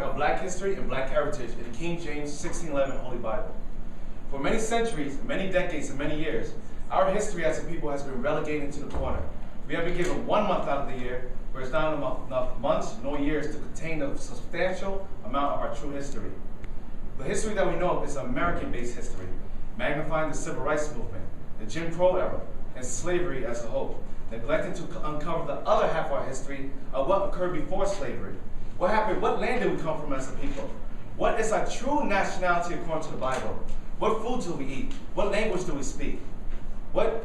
of Black History and Black Heritage in the King James 1611 Holy Bible. For many centuries, many decades, and many years, our history as a people has been relegated into the corner. We have been given 1 month out of the year, where it's not enough months nor years to contain a substantial amount of our true history. The history that we know is American-based history, magnifying the Civil Rights Movement, the Jim Crow era, and slavery as a whole, neglecting to uncover the other half of our history of what occurred before slavery. What happened? What land did we come from as a people? What is our true nationality according to the Bible? What food do we eat? What language do we speak? What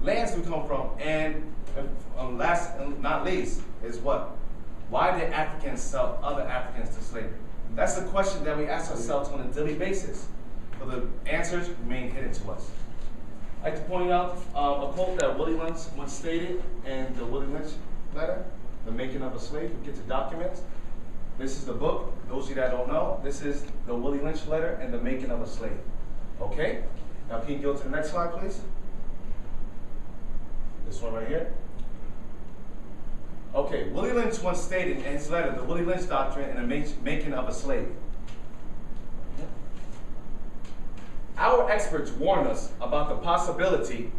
lands do we come from? And last and not least is what? Why did Africans sell other Africans to slavery? That's the question that we ask ourselves on a daily basis. But the answers remain hidden to us. I'd like to point out a quote that Willie Lynch once stated in the Willie Lynch letter, The Making of a Slave. We get to documents. This is the book. Those of you that don't know, this is the Willie Lynch letter and The Making of a Slave. Okay? Now can you go to the next slide, please? This one right here. Okay, Willie Lynch once stated in his letter, The Willie Lynch Doctrine and the Making of a Slave. Our experts warned us about the possibility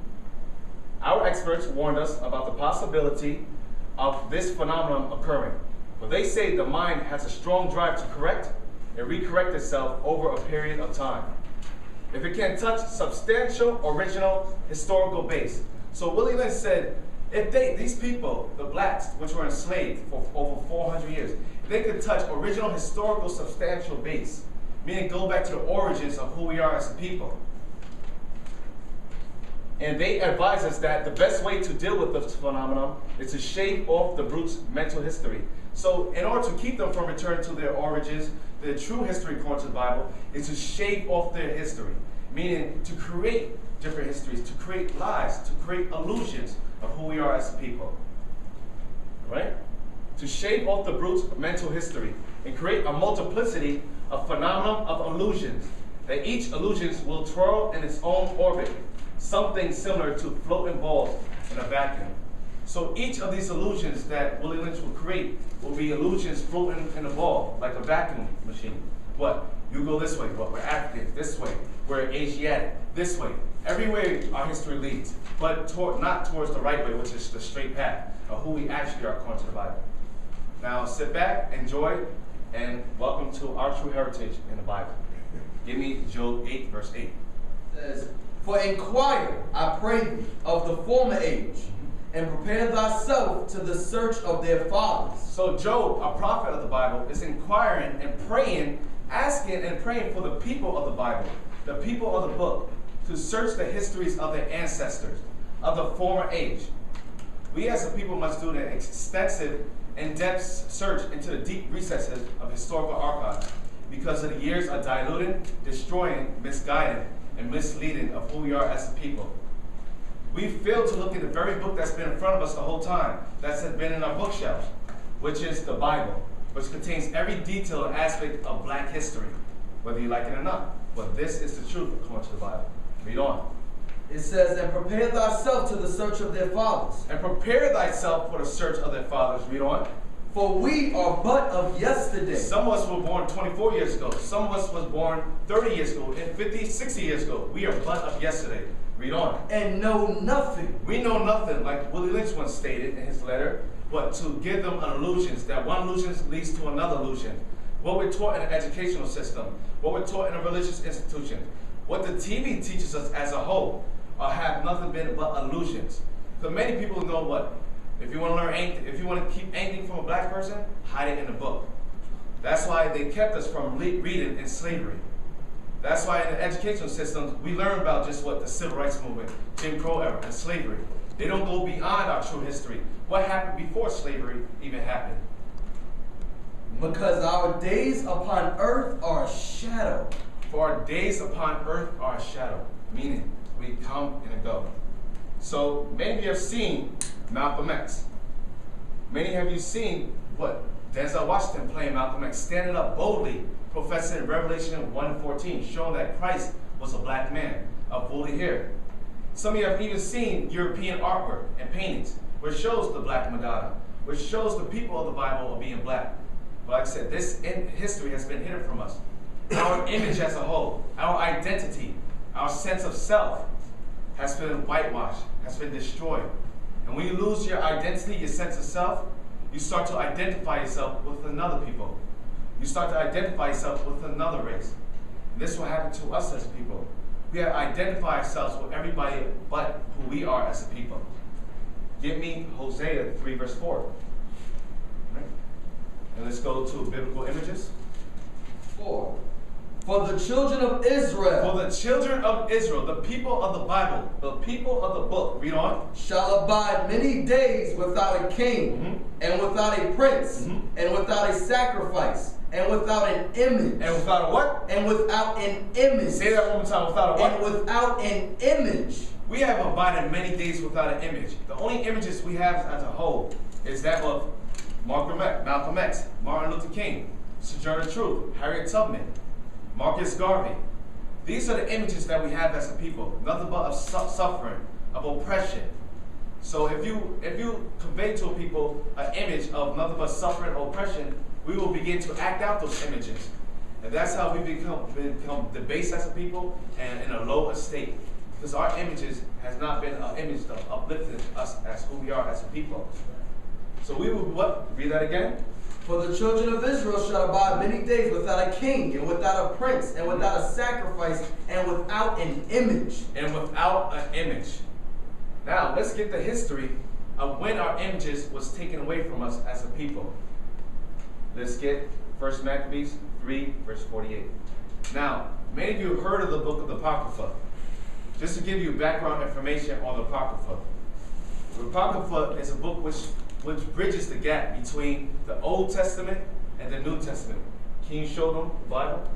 of this phenomenon occurring. But they say the mind has a strong drive to correct and recorrect itself over a period of time, if it can touch substantial, original, historical base. So Willie Lynch said, if these people, the blacks, which were enslaved for over 400 years, if they could touch original, historical, substantial base, meaning go back to the origins of who we are as a people. And they advise us that the best way to deal with this phenomenon is to shave off the brute's mental history. So in order to keep them from returning to their origins, their true history according to the Bible, is to shave off their history, meaning to create different histories, to create lies, to create illusions of who we are as a people. Right? To shave off the brute's mental history and create a multiplicity of phenomenon of illusions, that each illusion will twirl in its own orbit, something similar to floating balls in a vacuum. So each of these illusions that Willie Lynch will create will be illusions floating in a ball, like a vacuum machine. What? You go this way, what? We're Africans, this way. We're Asiatic, this way. Everywhere our history leads, but not towards the right way, which is the straight path of who we actually are according to the Bible. Now sit back, enjoy, and welcome to our true heritage in the Bible. Give me Job 8, verse 8. It says, for inquire, I pray thee, of the former age, and prepare thyself to the search of their fathers. So Job, a prophet of the Bible, is inquiring and praying, asking and praying for the people of the Bible, the people of the book, to search the histories of their ancestors, of the former age. We as a people must do an extensive, in-depth search into the deep recesses of historical archives, because of the years are diluting, destroying, misguiding, and misleading of who we are as a people. We fail to look at the very book that's been in front of us the whole time, that's been in our bookshelves, which is the Bible, which contains every detail and aspect of black history, whether you like it or not. But this is the truth according to the Bible. Read on. It says, and prepare thyself to the search of their fathers. And prepare thyself for the search of their fathers. Read on. For we are but of yesterday. Some of us were born 24 years ago. Some of us was born 30 years ago, and 50, 60 years ago. We are but of yesterday. Read on. And know nothing. We know nothing, like Willie Lynch once stated in his letter, but to give them an illusions, that one illusion leads to another illusion. What we're taught in an educational system, what we're taught in a religious institution, what the TV teaches us as a whole, have nothing been but illusions. Because many people know what? If you want to learn anything, if you want to keep anything from a black person, hide it in a book. That's why they kept us from reading in slavery. That's why in the educational systems, we learn about just what the Civil Rights Movement, Jim Crow era, and slavery. They don't go beyond our true history. What happened before slavery even happened? Because our days upon earth are a shadow. For our days upon earth are a shadow, meaning we come and go. So many of you have seen Malcolm X. Many of you seen what? Denzel Washington playing Malcolm X, standing up boldly, professing Revelation 1:14, showing that Christ was a black man of woolly hair. Some of you have even seen European artwork and paintings, which shows the Black Madonna, which shows the people of the Bible are being black. But like I said, this history has been hidden from us. Our image as a whole, our identity, our sense of self has been whitewashed, has been destroyed. And when you lose your identity, your sense of self, you start to identify yourself with another people. You start to identify yourself with another race. And this will happen to us as people. We have to identify ourselves with everybody but who we are as a people. Give me Hosea 3 verse 4. Right? And let's go to biblical images. 4. For the children of Israel. For the children of Israel, the people of the Bible, the people of the book, read on. Shall abide many days without a king, and without a prince, and without a sacrifice, and without an image. And without a what? And without an image. Say that one more time. Without a what? And without an image. We have abided many days without an image. The only images we have as a whole is that of Malcolm X, Martin Luther King, Sojourner Truth, Harriet Tubman, Marcus Garvey. These are the images that we have as a people. Nothing but of suffering, of oppression. So if you convey to people an image of nothing but suffering or oppression, we will begin to act out those images. And that's how we become debased as a people and in a low estate. Because our images has not been an image that uplifted us as who we are as a people. So we will what? Read that again. For the children of Israel shall abide many days without a king, and without a prince, and without a sacrifice, and without an image. And without an image. Now, let's get the history of when our images was taken away from us as a people. Let's get 1 Maccabees 3, verse 48. Now, many of you have heard of the book of the Apocrypha. Just to give you background information on the Apocrypha. The Apocrypha is a book which bridges the gap between the Old Testament and the New Testament. Can you show them the Bible?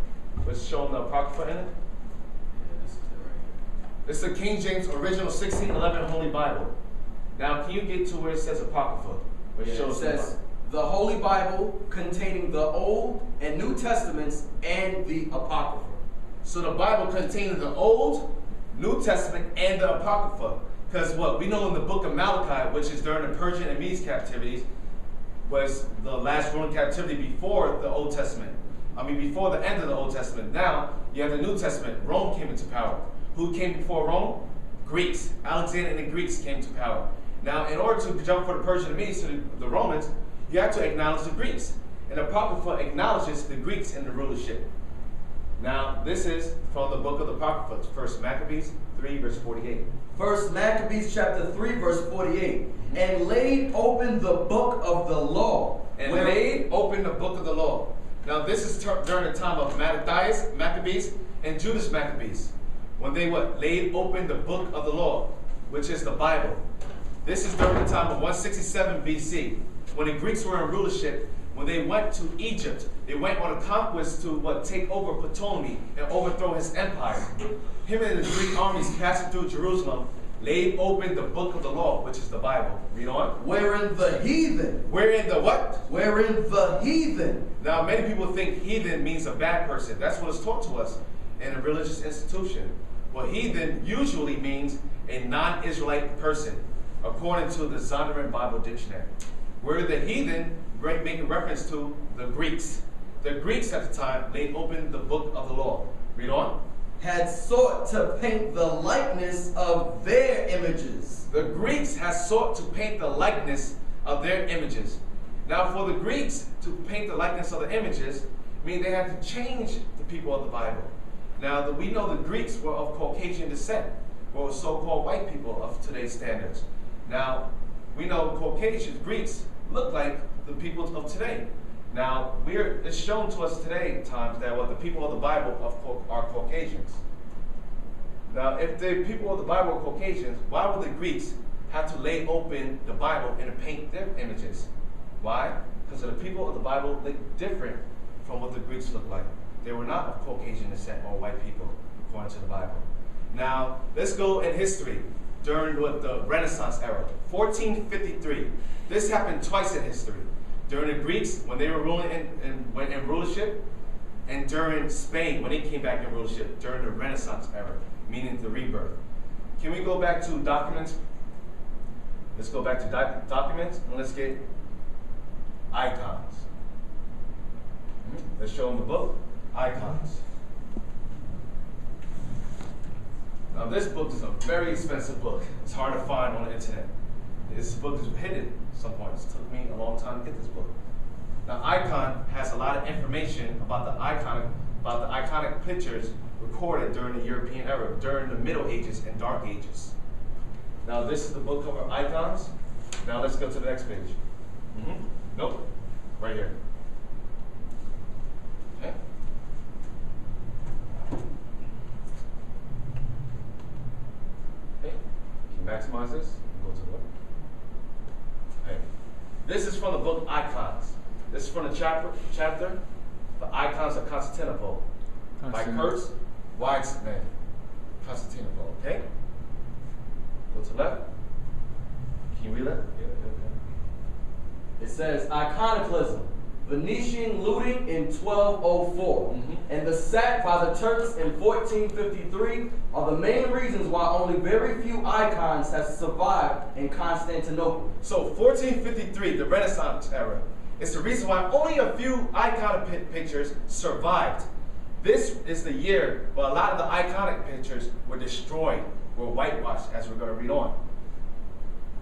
What's showing the Apocrypha in it? Yeah, this is it right here. It's the King James original 1611 Holy Bible. Now, can you get to where it says Apocrypha? Where It says the Holy Bible containing the Old and New Testaments and the Apocrypha. So the Bible containing the Old, New Testament, and the Apocrypha. Because what we know in the book of Malachi, which is during the Persian and Medes captivities, was the last Roman captivity before the Old Testament. Before the end of the Old Testament. Now, you have the New Testament. Rome came into power. Who came before Rome? Greeks. Alexander and the Greeks came to power. Now, in order to jump from the Persian and Medes to the Romans, you have to acknowledge the Greeks. And the Apocrypha acknowledges the Greeks in the rulership. Now, this is from the book of the Apocrypha, 1 Maccabees 3, verse 48. 1 Maccabees chapter 3, verse 48. And laid open the book of the law. And laid open the book of the law. Now, this is during the time of Mattathias, Maccabees, and Judas Maccabees. When they laid open the book of the law, which is the Bible. This is during the time of 167 BC, when the Greeks were in rulership. When they went to Egypt, they went on a conquest to take over Ptolemy and overthrow his empire. Him and the Greek armies passing through Jerusalem laid open the book of the law, which is the Bible. Read on. Wherein the heathen. Wherein the what? Wherein the heathen. Now, many people think heathen means a bad person. That's what is taught to us in a religious institution. Well, heathen usually means a non-Israelite person, according to the Zondervan Bible Dictionary. Where the heathen making reference to the Greeks. The Greeks at the time laid open the book of the law. Read on. Had sought to paint the likeness of their images. The Greeks had sought to paint the likeness of their images. Now, for the Greeks to paint the likeness of the images, mean they had to change the people of the Bible. Now, we know the Greeks were of Caucasian descent, or so-called white people of today's standards. Now, we know Caucasians, Greeks, look like the people of today. Now, it's shown to us today times that the people of the Bible are Caucasians. Now, if the people of the Bible are Caucasians, why would the Greeks have to lay open the Bible and paint their images? Why? Because the people of the Bible look different from what the Greeks look like. They were not of Caucasian descent or white people, according to the Bible. Now, let's go in history during the Renaissance era, 1453. This happened twice in history. During the Greeks, when they were ruling in rulership, and during Spain, when they came back in rulership, during the Renaissance era, meaning the rebirth. Can we go back to documents? Let's go back to documents, and let's get icons. Let's show them the book, Icons. Now this book is a very expensive book. It's hard to find on the internet. This book is hidden at some point. It took me a long time to get this book. Now Icon has a lot of information about the iconic pictures recorded during the European era, during the Middle Ages and Dark Ages. Now this is the book cover, Icons. Now let's go to the next page. Nope, right here. Okay. Okay. Can you maximize this? Go to the left. Okay. This is from the book Icons. This is from the chapter, The Icons of Constantinople, by Kurt Weitzman. Constantinople, okay? Go to the left. Can you read that? Yeah, okay. It says, iconoclasm, Venetian looting in 1204, and the sack by the Turks in 1453 are the main reasons why only very few icons have survived in Constantinople. So 1453, the Renaissance era, is the reason why only a few iconic pictures survived. This is the year where a lot of the iconic pictures were destroyed, were whitewashed, as we're going to read on.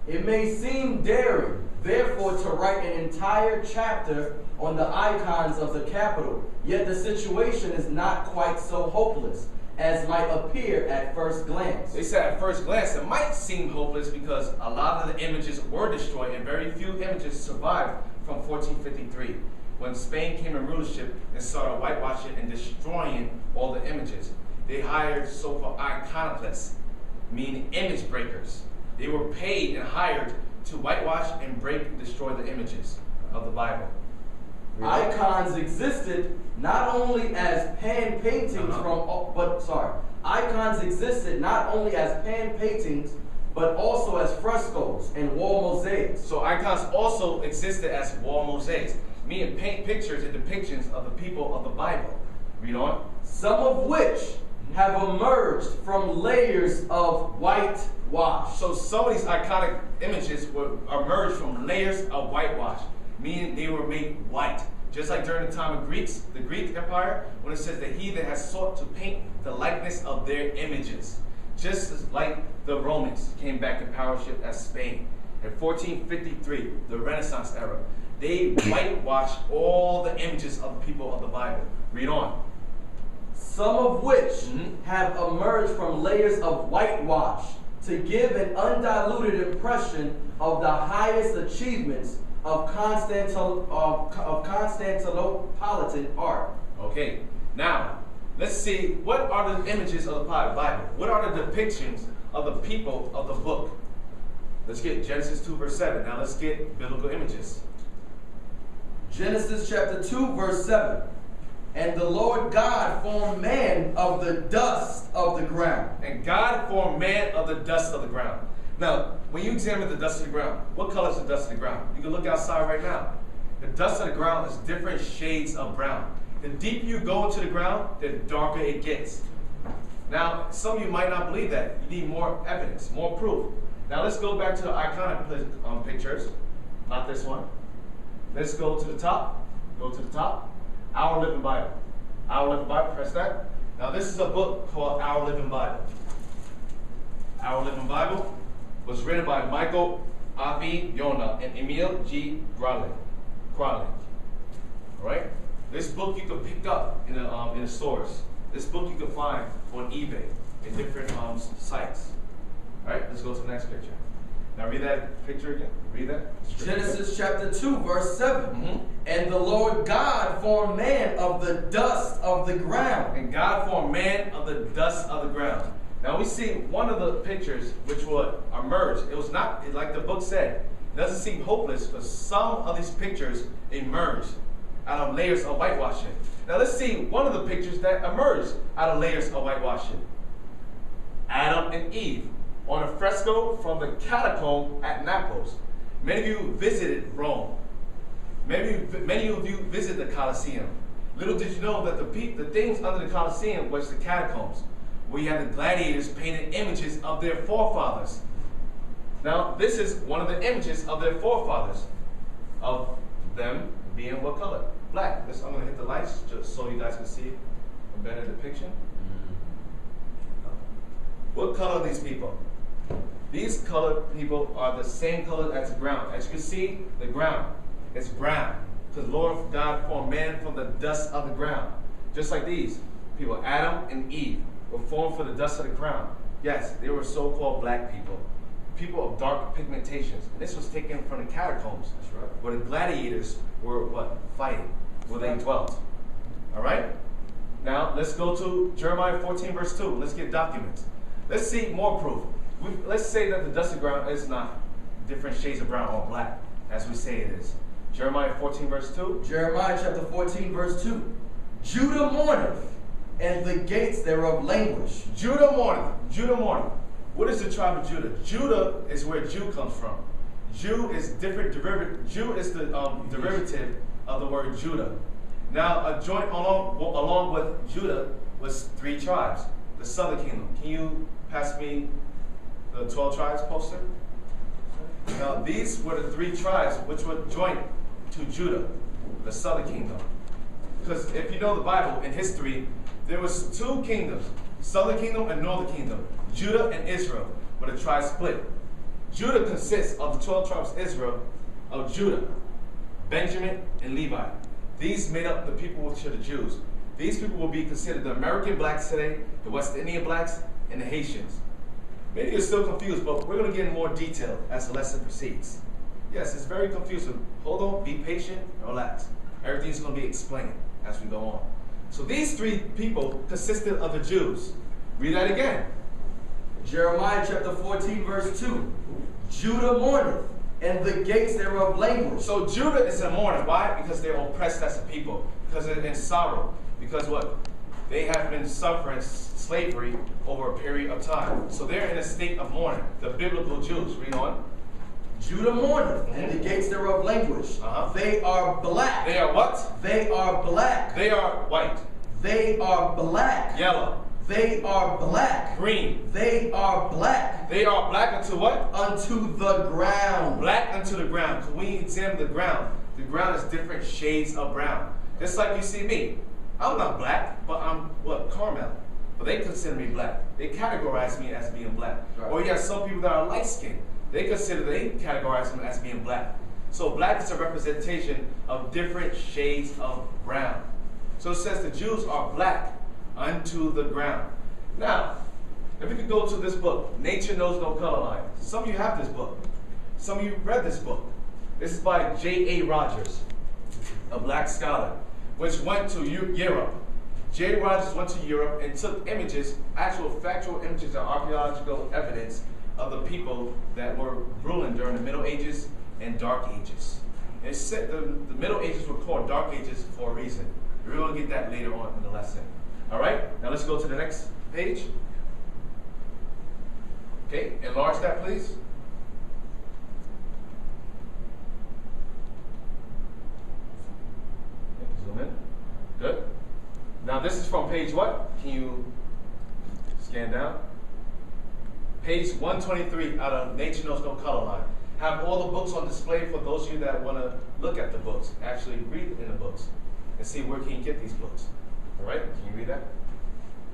It may seem daring, therefore, to write an entire chapter on the icons of the capital, yet the situation is not quite so hopeless as might appear at first glance. They said at first glance it might seem hopeless because a lot of the images were destroyed and very few images survived from 1453, when Spain came in rulership and started whitewashing and destroying all the images. They hired so-called iconoclasts, meaning image breakers. They were paid and hired to whitewash and break and destroy the images of the Bible. Icons existed not only as pan paintings icons existed not only as pan paintings, but also as frescoes and wall mosaics. So icons also existed as wall mosaics, meaning paint pictures and depictions of the people of the Bible. Read on. Some of which have emerged from layers of whitewash. So some of these iconic images were emerged from layers of whitewash, meaning they were made white. Just like during the time of the Greek Empire, when it says the heathen has sought to paint the likeness of their images. Just as like the Romans came back in powership as Spain. In 1453, the Renaissance era, they whitewashed all the images of the people of the Bible. Read on. Some of which have emerged from layers of whitewash to give an undiluted impression of the highest achievements of Constantinopolitan art. Okay, now let's see, what are the images of the Bible? What are the depictions of the people of the book? Let's get Genesis 2 verse 7. Now let's get biblical images. Genesis chapter 2 verse 7. And the Lord God formed man of the dust of the ground. And God formed man of the dust of the ground. Now, when you examine the dust of the ground, what color is the dust of the ground? You can look outside right now. The dust of the ground is different shades of brown. The deeper you go into the ground, the darker it gets. Now, some of you might not believe that. You need more evidence, more proof. Now, let's go back to the iconic pictures. Not this one. Let's go to the top. Go to the top. Our Living Bible. Our Living Bible, press that. Now, this is a book called Our Living Bible. Our Living Bible was written by Michael Avi Yonah and Emil G. Gralik. All right? This book you can pick up in the stores. This book you can find on eBay in different sites. All right? Let's go to the next picture. Now read that picture again. Read that. Genesis chapter 2, verse 7. And the Lord God formed man of the dust of the ground. And God formed man of the dust of the ground. Now we see one of the pictures which would emerge. It was not, like the book said, it doesn't seem hopeless, but some of these pictures emerge out of layers of whitewashing. Now let's see one of the pictures that emerged out of layers of whitewashing. Adam and Eve on a fresco from the catacomb at Naples. Many of you visited Rome. Many of you visited the Colosseum. Little did you know that the things under the Colosseum was the catacombs, where you had the gladiators painted images of their forefathers. Now, this is one of the images of their forefathers, of them being what color? black. I'm going to hit the lights just so you guys can see a better depiction. What color are these people? These colored people are the same color as the ground. As you can see, the ground is brown. Because Lord God formed man from the dust of the ground. Just like these people, Adam and Eve, were formed from the dust of the ground. Yes, they were so-called black people. People of dark pigmentations. And this was taken from the catacombs. That's right. Where the gladiators were what? Fighting. Where they dwelt. Alright? Now, let's go to Jeremiah 14 verse 2. Let's get documents. Let's see more proof. Let's say that the dust of the ground is not different shades of brown or black, as we say it is. Jeremiah 14 verse 2. Jeremiah chapter 14 verse 2. Judah mourneth, and the gates thereof languish. Judah mourneth. Judah mourneth. What is the tribe of Judah? Judah is where Jew comes from. Jew is different derivative. Jew is the derivative of the word Judah. Now, joint along with Judah was 3 tribes. The southern kingdom. Can you pass me the 12 tribes poster? Now, these were the 3 tribes which were joined to Judah, the southern kingdom. Because if you know the Bible, in history, there was 2 kingdoms, southern kingdom and northern kingdom. Judah and Israel, where the tribes split. Judah consists of the 12 tribes of Israel, of Judah, Benjamin, and Levi. These made up the people which are the Jews. These people will be considered the American blacks today, the West Indian blacks, and the Haitians. Maybe you're still confused, but we're going to get in more detail as the lesson proceeds. Yes, it's very confusing. Hold on, be patient, and relax. Everything's going to be explained as we go on. So these 3 people consisted of the Jews. Read that again. Jeremiah chapter 14 verse 2. Judah mourneth, and the gates thereof languish. So Judah is in mourning. Why? Because they're oppressed as a people. Because they're in sorrow. Because what? They have been suffering slavery over a period of time. So they're in a state of mourning. The biblical Jews. Read on. Judah mourneth, and the gates thereof languish. They are black. They are what? They are black. They are white. They are black. Yellow. They are black. Green. They are black. They are black unto what? Unto the ground. Black unto the ground. Because when you examine the ground is different shades of brown. Just like you see me. I'm not black, but I'm what? Caramel. But they consider me black. They categorize me as being black. Right. Or you have some people that are light skinned. They categorize them as being black. So black is a representation of different shades of brown. So it says the Jews are black unto the ground. Now, if we could go to this book, Nature Knows No Color Line. Some of you have this book. Some of you read this book. This is by J.A. Rogers, a black scholar, which went to Europe. J. Rogers went to Europe and took images, actual factual images and archaeological evidence of the people that were ruling during the Middle Ages and Dark Ages. And it said the Middle Ages were called Dark Ages for a reason. We're going to get that later on in the lesson. All right, now let's go to the next page. Okay, enlarge that, please. Okay, zoom in. Good. Now this is from page what? Can you scan down? Page 123 out of Nature Knows No Color Line. Have all the books on display for those of you that want to look at the books, actually read in the books, and see where can you get these books. All right, can you read that?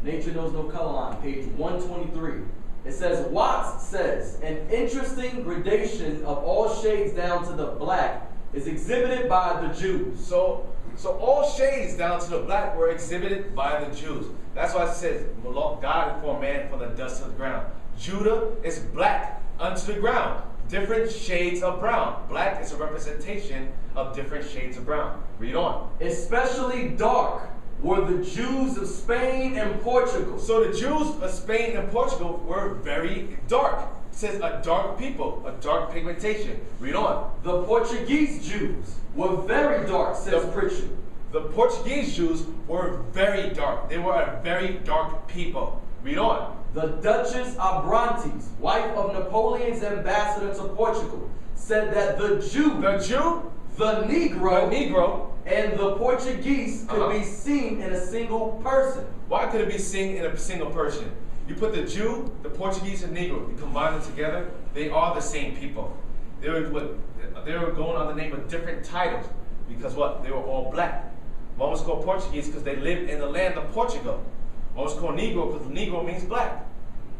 Nature Knows No Color Line, page 123. It says, Watts says, an interesting gradation of all shades down to the black is exhibited by the Jews. So all shades down to the black were exhibited by the Jews. That's why it says, God formed man from the dust of the ground. Judah is black unto the ground. Different shades of brown. Black is a representation of different shades of brown. Read on. Especially dark were the Jews of Spain and Portugal. So the Jews of Spain and Portugal were very dark. It says a dark people, a dark pigmentation. Read on. The Portuguese Jews were very dark, says Pritchard. The Portuguese Jews were very dark. They were a very dark people. Read on. The Duchess Abrantes, wife of Napoleon's ambassador to Portugal, said that the Negro, and the Portuguese could be seen in a single person. Why could it be seen in a single person? You put the Jew, the Portuguese, and Negro, you combine them together, they are the same people. They were going under the name of different titles because what? They were all black. One was called Portuguese because they lived in the land of Portugal. One was called Negro because Negro means black.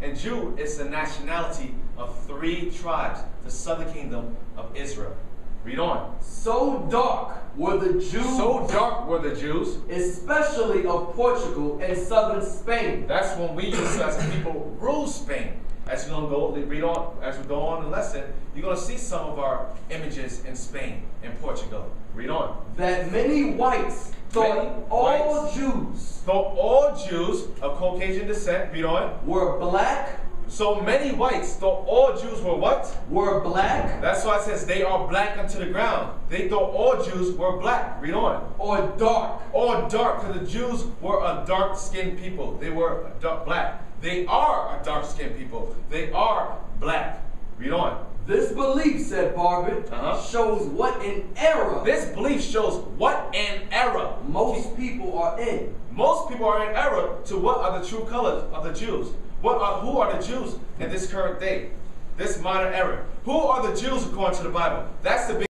And Jew is the nationality of 3 tribes, the southern kingdom of Israel. Read on. So dark were the Jews. So dark were the Jews. Especially of Portugal and southern Spain. That's when we used to, as a people, rule Spain. As you're going to go read on, as we go on the lesson, you're going to see some of our images in Spain and Portugal. Read on. That many whites thought all Jews of Caucasian descent, read on, were black. So many whites thought all Jews were what? Were black. That's why it says they are black unto the ground. They thought all Jews were black. Read on. Or dark. Or dark, because the Jews were a dark-skinned people. They were black. They are a dark-skinned people. They are black. Read on. This belief, said Barbet, shows what an error. This belief shows what an error most people are in. Most people are in error to what are the true colors of the Jews. Who are the Jews in this current day? This modern era. Who are the Jews according to the Bible? That's the big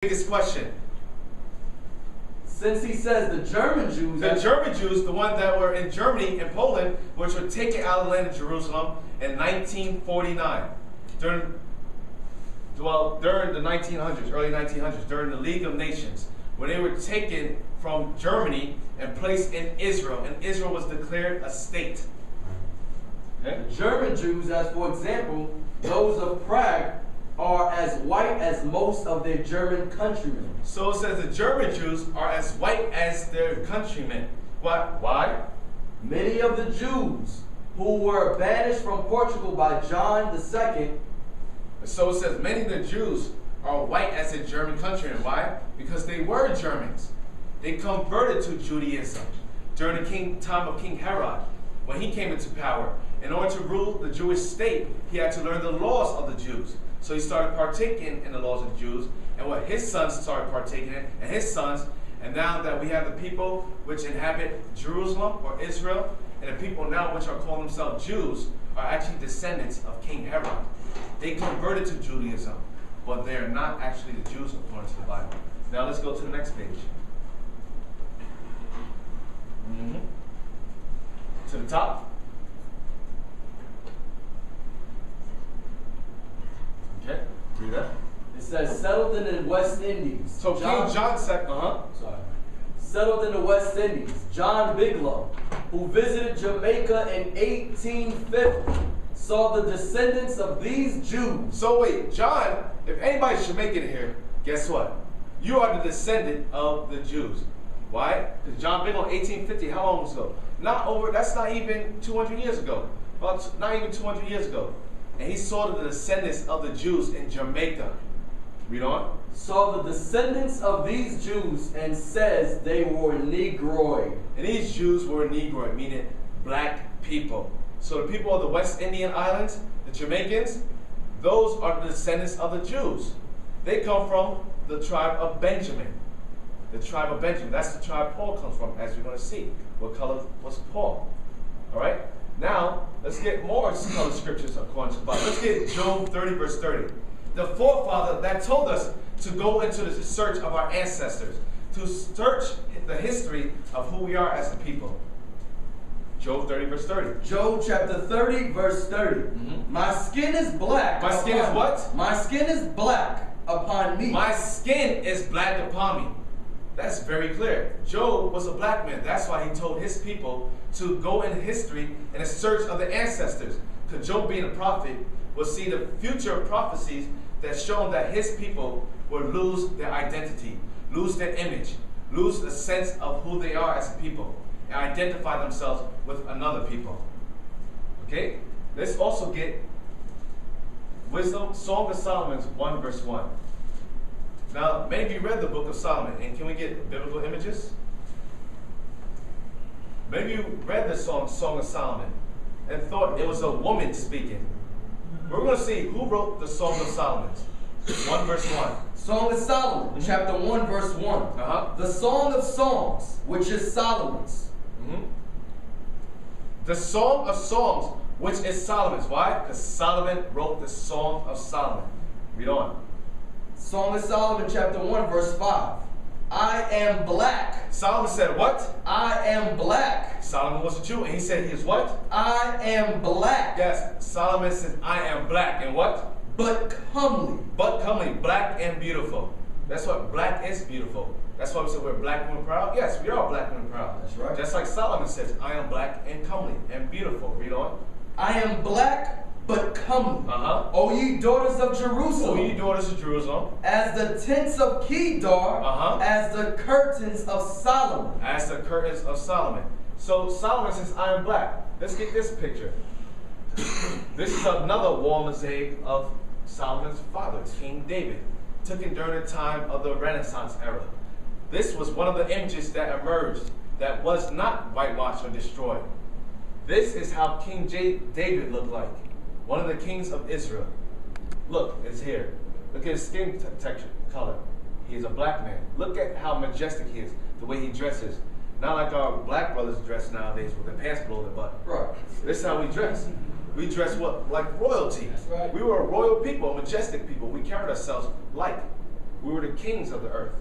biggest question. Since he says the German Jews... The German Jews, the ones that were in Germany and Poland, which were taken out of the land of Jerusalem in 1949. During the 1900s, early 1900s, during the League of Nations, when they were taken from Germany and placed in Israel, and Israel was declared a state. Okay? The German Jews, as for example, those of Prague, are as white as most of their German countrymen. So it says the German Jews are as white as their countrymen. Why? Many of the Jews who were banished from Portugal by John II. So it says many of the Jews are white as their German countrymen. Why? Because they were Germans. They converted to Judaism during the time of King Herod, when he came into power. In order to rule the Jewish state, he had to learn the laws of the Jews. So he started partaking in the laws of the Jews, and what his sons started partaking in, and his sons, and now that we have the people which inhabit Jerusalem or Israel, and the people now which are calling themselves Jews are actually descendants of King Herod. They converted to Judaism, but they are not actually the Jews according to the Bible. Now let's go to the next page. To the top. Okay, read that. It says, settled in the West Indies. So King John said, settled in the West Indies, John Bigelow, who visited Jamaica in 1850, saw the descendants of these Jews. So wait, John, if anybody's Jamaican here, guess what? You are the descendant of the Jews. Why? Because John Bigelow, 1850, how long ago? That's not even 200 years ago. Not even 200 years ago. And he saw the descendants of the Jews in Jamaica. Read on. Saw the descendants of these Jews and says they were Negroid. And these Jews were Negroid, meaning black people. So the people of the West Indian Islands, the Jamaicans, those are the descendants of the Jews. They come from the tribe of Benjamin. The tribe of Benjamin. That's the tribe Paul comes from, as you're going to see. What color was Paul? All right? Now, let's get more color scriptures according to the Bible. Let's get Job 30, verse 30. The forefather that told us to go into the search of our ancestors, to search the history of who we are as a people. Job 30 verse 30. Job chapter 30, verse 30. My skin is black. My skin is what? My skin is black upon me. My skin is black upon me. That's very clear. Job was a black man. That's why he told his people to go in history in a search of the ancestors. Because Job, being a prophet, will see the future prophecies that show that his people will lose their identity, lose their image, lose the sense of who they are as a people, and identify themselves with another people. Okay? Let's also get Wisdom, Song of Solomon 1 verse 1. Now, many of you read the book of Solomon, and can we get biblical images? Maybe you read the Song of Solomon and thought it was a woman speaking. We're going to see who wrote the Song of Solomon. 1 verse 1. Song of Solomon, chapter 1, verse 1. The Song of Songs, which is Solomon's. The Song of Songs, which is Solomon's. Why? Because Solomon wrote the Song of Solomon. Read on. Song of Solomon, chapter 1, verse 5. I am black. Solomon said what? I am black. Solomon was a Jew, and he said he is what? I am black. Yes, Solomon says, I am black. And what? But comely. But comely, black and beautiful. That's what black is beautiful. That's why we say we're black women proud. Yes, we are black women proud. That's right. Just like Solomon says, I am black and comely and beautiful. Read on. I am black but comely. O ye daughters of Jerusalem. O ye daughters of Jerusalem. As the tents of Kedar. As the curtains of Solomon. As the curtains of Solomon. So Solomon says, I am black. Let's get this picture. This is another wall mosaic of Solomon's father, King David, taken during the time of the Renaissance era. This was one of the images that emerged that was not whitewashed or destroyed. This is how King David looked like, one of the kings of Israel. Look, it's here. Look at his skin texture, color. He is a black man. Look at how majestic he is, the way he dresses. Not like our black brothers dress nowadays with their pants below their butt. Right. This is how we dress. We dress what? Like royalty. That's right. We were a royal people, majestic people. We carried ourselves like we were the kings of the earth.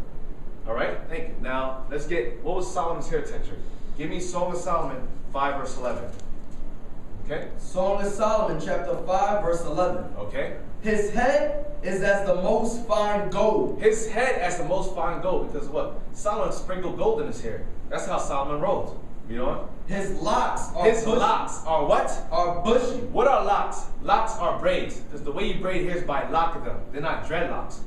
All right? Thank you. Now, let's get, what was Solomon's hair texture? Give me Song of Solomon 5 verse 11. Okay? Song of Solomon, chapter 5, verse 11. Okay? His head is as the most fine gold. His head as the most fine gold, because what? Solomon sprinkled gold in his hair. That's how Solomon rolled. You know what? His locks are His locks are what? Are bushy. What are locks? Locks are braids. Because the way you braid hair is by locking them. They're not dreadlocks.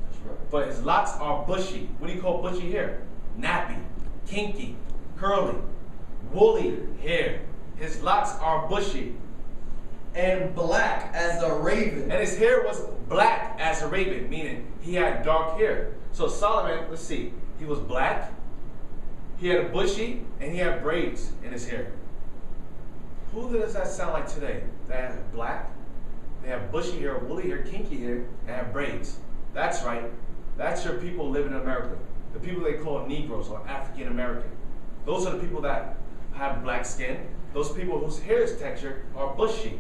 That's right. But his locks are bushy. What do you call bushy hair? Nappy, kinky, curly, woolly hair. His locks are bushy. And black as a raven. And his hair was black as a raven, meaning he had dark hair. So Solomon, let's see, he was black, he had a bushy, and he had braids in his hair. Who does that sound like today? They have black, they have bushy hair, woolly hair, kinky hair, and have braids. That's right. That's your people living in America. The people they call Negroes or African American. Those are the people that have black skin. Those people whose hair's texture are bushy.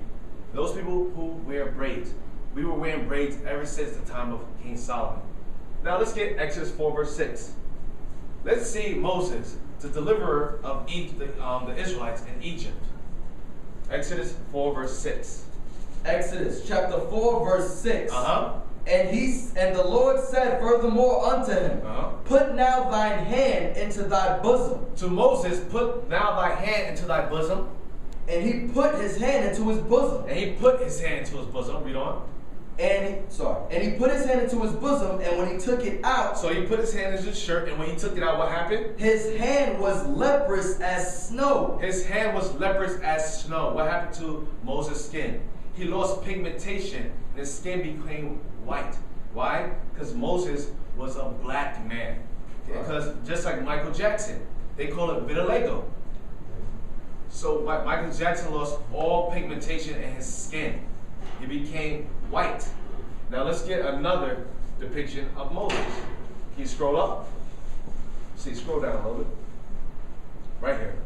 Those people who wear braids. We were wearing braids ever since the time of King Solomon. Now let's get Exodus 4 verse 6. Let's see Moses, the deliverer of the Israelites in Egypt. Exodus 4 verse 6. Exodus chapter 4 verse 6. And the Lord said furthermore unto him, Put now thine hand into thy bosom. To Moses, put now thy hand into thy bosom. And he put his hand into his bosom. And he put his hand into his bosom. Read on. And he put his hand into his bosom, and when he took it out. So he put his hand in his shirt, and when he took it out, what happened? His hand was leprous as snow. His hand was leprous as snow. What happened to Moses' skin? He lost pigmentation, and his skin became white. Why? Because Moses was a black man. Because just like Michael Jackson, they call it vitiligo. So Michael Jackson lost all pigmentation in his skin. He became white. Now let's get another depiction of Moses. Can you scroll up? See, scroll down a little bit. Right here.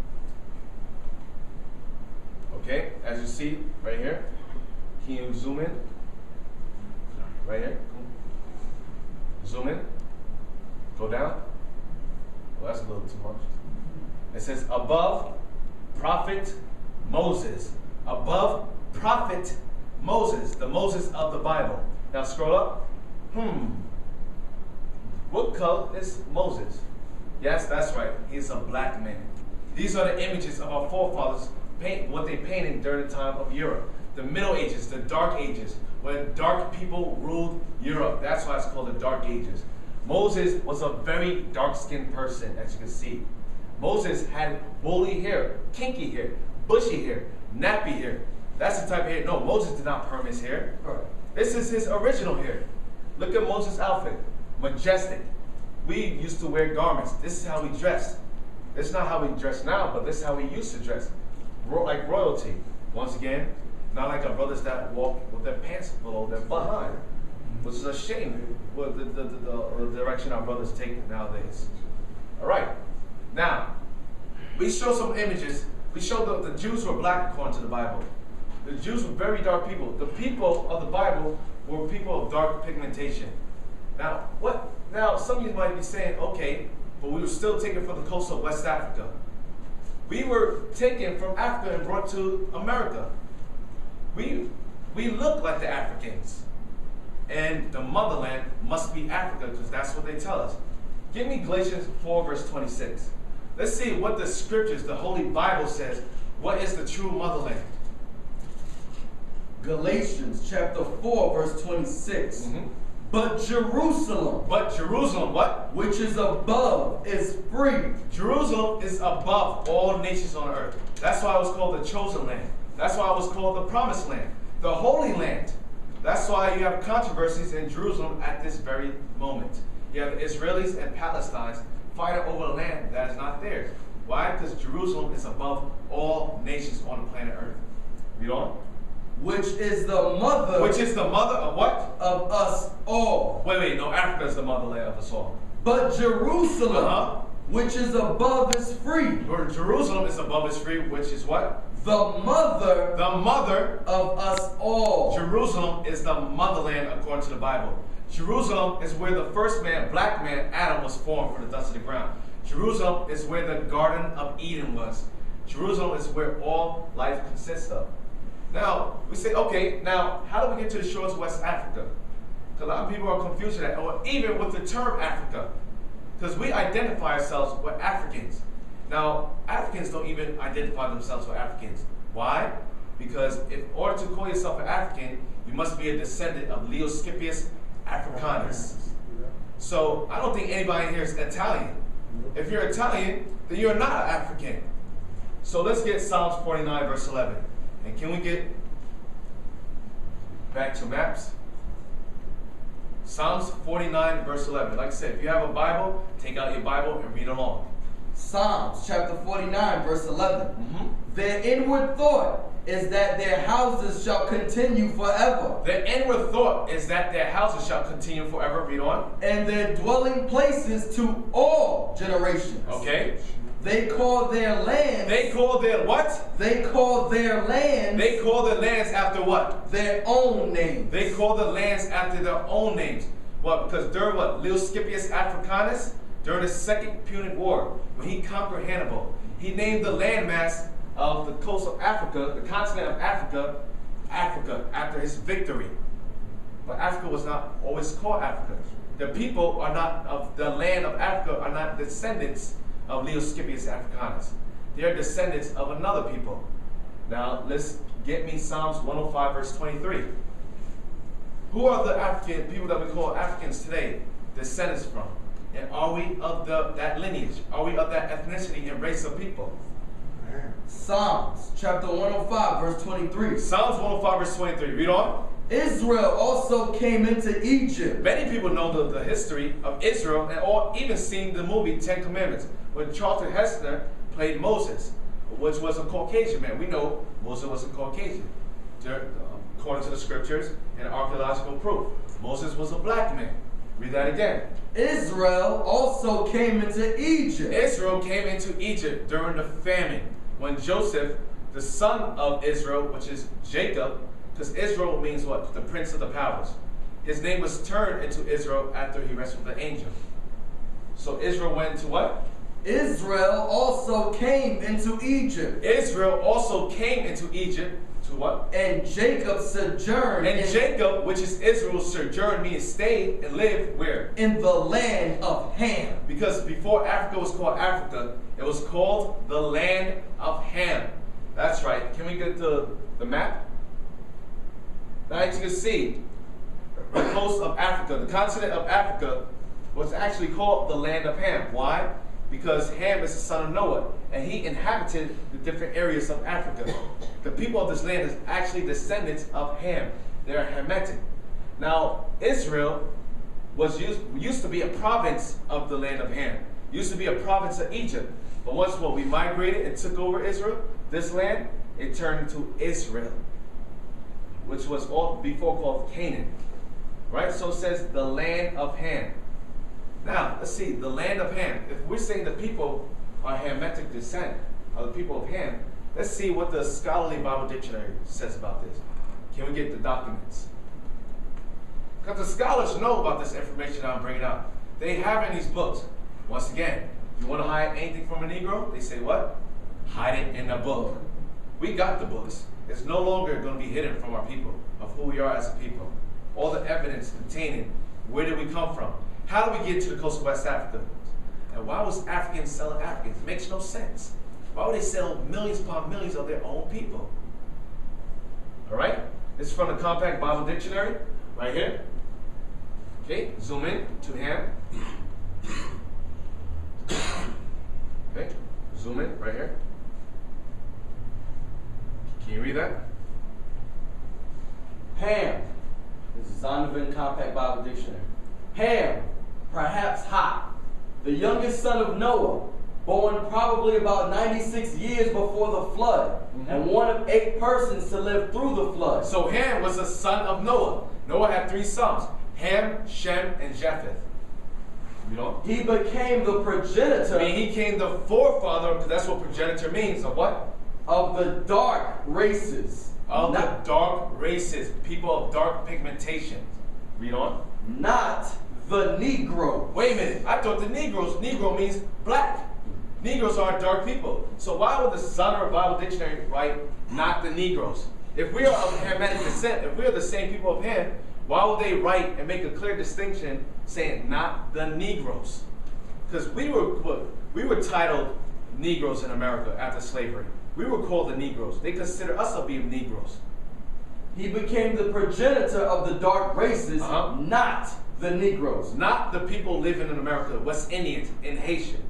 Okay, as you see, right here. Can you zoom in? Right here. Zoom in. Go down. Well, that's a little too much. It says above prophet Moses. Above prophet Moses, the Moses of the Bible. Now scroll up. What color is Moses? Yes, that's right. He's a black man. These are the images of our forefathers, what they painted during the time of Europe. The Middle Ages, the Dark Ages, when dark people ruled Europe. That's why it's called the Dark Ages. Moses was a very dark-skinned person, as you can see. Moses had woolly hair, kinky hair, bushy hair, nappy hair. That's the type of hair. No, Moses did not perm his hair. This is his original hair. Look at Moses' outfit. Majestic. We used to wear garments. This is how we dressed. This is not how we dress now, but this is how we used to dress. Like royalty. Once again, not like our brothers that walk with their pants below their butt, which is a shame with the direction our brothers take nowadays. All right. Now, we show some images. We show the Jews were black according to the Bible. The Jews were very dark people. The people of the Bible were people of dark pigmentation. Now, Now, some of you might be saying, okay, but we were still taken from the coast of West Africa. We were taken from Africa and brought to America. We look like the Africans. And the motherland must be Africa, because that's what they tell us. Give me Galatians 4, verse 26. Let's see what the scriptures, the Holy Bible says. What is the true motherland? Galatians chapter 4, verse 26. But Jerusalem, what? Which is above, is free. Jerusalem is above all nations on earth. That's why it was called the chosen land. That's why it was called the promised land, the holy land. That's why you have controversies in Jerusalem at this very moment. You have the Israelis and Palestinians fighting over a land that is not theirs. Why? Because Jerusalem is above all nations on the planet Earth. Read on. Which is the mother. Which is the mother of what? Of us all. Wait, no, Africa is the motherland of us all. But Jerusalem, which is above, is free. Or Jerusalem is above is free, which is what? The mother. The mother of us all. Jerusalem is the motherland according to the Bible. Jerusalem is where the first man, black man, Adam, was formed from the dust of the ground. Jerusalem is where the Garden of Eden was. Jerusalem is where all life consists of. Now, we say, okay, now, how do we get to the shores of West Africa? Because a lot of people are confused with that, or even with the term Africa. Because we identify ourselves with Africans. Now, Africans don't even identify themselves with Africans. Why? Because in order to call yourself an African, you must be a descendant of Leo Scipius Africanus. So, I don't think anybody here is Italian. If you're Italian, then you're not an African. So let's get Psalms 49, verse 11. And can we get back to maps? Psalms 49, verse 11. Like I said, if you have a Bible, take out your Bible and read along. Psalms chapter 49, verse 11. Their inward thought is that their houses shall continue forever. Their inward thought is that their houses shall continue forever. Read on. And their dwelling places to all generations. Okay. They call their lands. They call their what? They call their lands. They call the lands after what? Their own names. They call the lands after their own names. What? Because during what? Leo Scipius Africanus, during the Second Punic War, when he conquered Hannibal, he named the landmass of the coast of Africa, the continent of Africa, Africa, after his victory. But Africa was not always called Africa. The people are not of the land of Africa are not descendants of Leo Scipius Africanus. They are descendants of another people. Now, let's get me Psalms 105, verse 23. Who are the African people that we call Africans today descendants from? And are we of that lineage? Are we of that ethnicity and race of people? Psalms chapter 105, verse 23. Psalms 105, verse 23. Read on. Israel also came into Egypt. Many people know the history of Israel and even seen the movie Ten Commandments, where Charlton Heston played Moses, which was a Caucasian man. We know Moses was a Caucasian, according to the scriptures and archaeological proof. Moses was a black man. Read that again. Israel also came into Egypt. Israel came into Egypt during the famine, when Joseph, the son of Israel, which is Jacob, because Israel means what? The prince of the powers. His name was turned into Israel after he wrestled the angel. So Israel went to what? Israel also came into Egypt. Israel also came into Egypt to what? And Jacob sojourned And Jacob, which is Israel's sojourn, means stayed and lived where? in the land of Ham. Because before Africa was called Africa, it was called the land of Ham. That's right. Can we get the map? Now, as you can see, the coast of Africa, the continent of Africa, was actually called the land of Ham. Why? Because Ham is the son of Noah, and he inhabited the different areas of Africa. The people of this land is actually descendants of Ham. They're Hamitic. Now, Israel used to be a province of the land of Ham. Used to be a province of Egypt. But once we migrated and took over Israel, this land, it turned into Israel, which was before called Canaan. Right? So it says the land of Ham. Now, let's see, the land of Ham. If we're saying the people are Hamitic descent, of the people of Ham, let's see what the Scholarly Bible Dictionary says about this. Can we get the documents? Because the scholars know about this information I'm bringing out. They have in these books. Once again, you want to hide anything from a Negro? They say what? Hide it in a book. We got the books. It's no longer going to be hidden from our people of who we are as a people. All the evidence containing where did we come from? How did we get to the coast of West Africa? And why was Africans selling Africans? It makes no sense. Why would they sell millions upon millions of their own people? All right? This is from the Compact Bible Dictionary, right here. Okay, zoom in to Ham. Okay, zoom in right here. Can you read that? Ham. This is Zondervan Compact Bible Dictionary. Ham, perhaps hot, the youngest son of Noah, born probably about 96 years before the flood, and one of 8 persons to live through the flood. So Ham was a son of Noah. Noah had 3 sons, Ham, Shem, and Japheth. You know? He became the progenitor. I mean, he came the forefather, because that's what progenitor means, of what? Of the dark races. Of the dark races, people of dark pigmentation. Read on. Not the Negro. Wait a minute, I thought Negro means black. Negroes are dark people. So why would the Zondervan Bible Dictionary write not the Negroes? If we are of Hamitic descent, if we are the same people of Ham, why would they write and make a clear distinction saying not the Negroes? Because we were titled Negroes in America after slavery. We were called the Negroes. They consider us to be Negroes. He became the progenitor of the dark races, not the Negroes. Not the people living in America, West Indians and Haitian.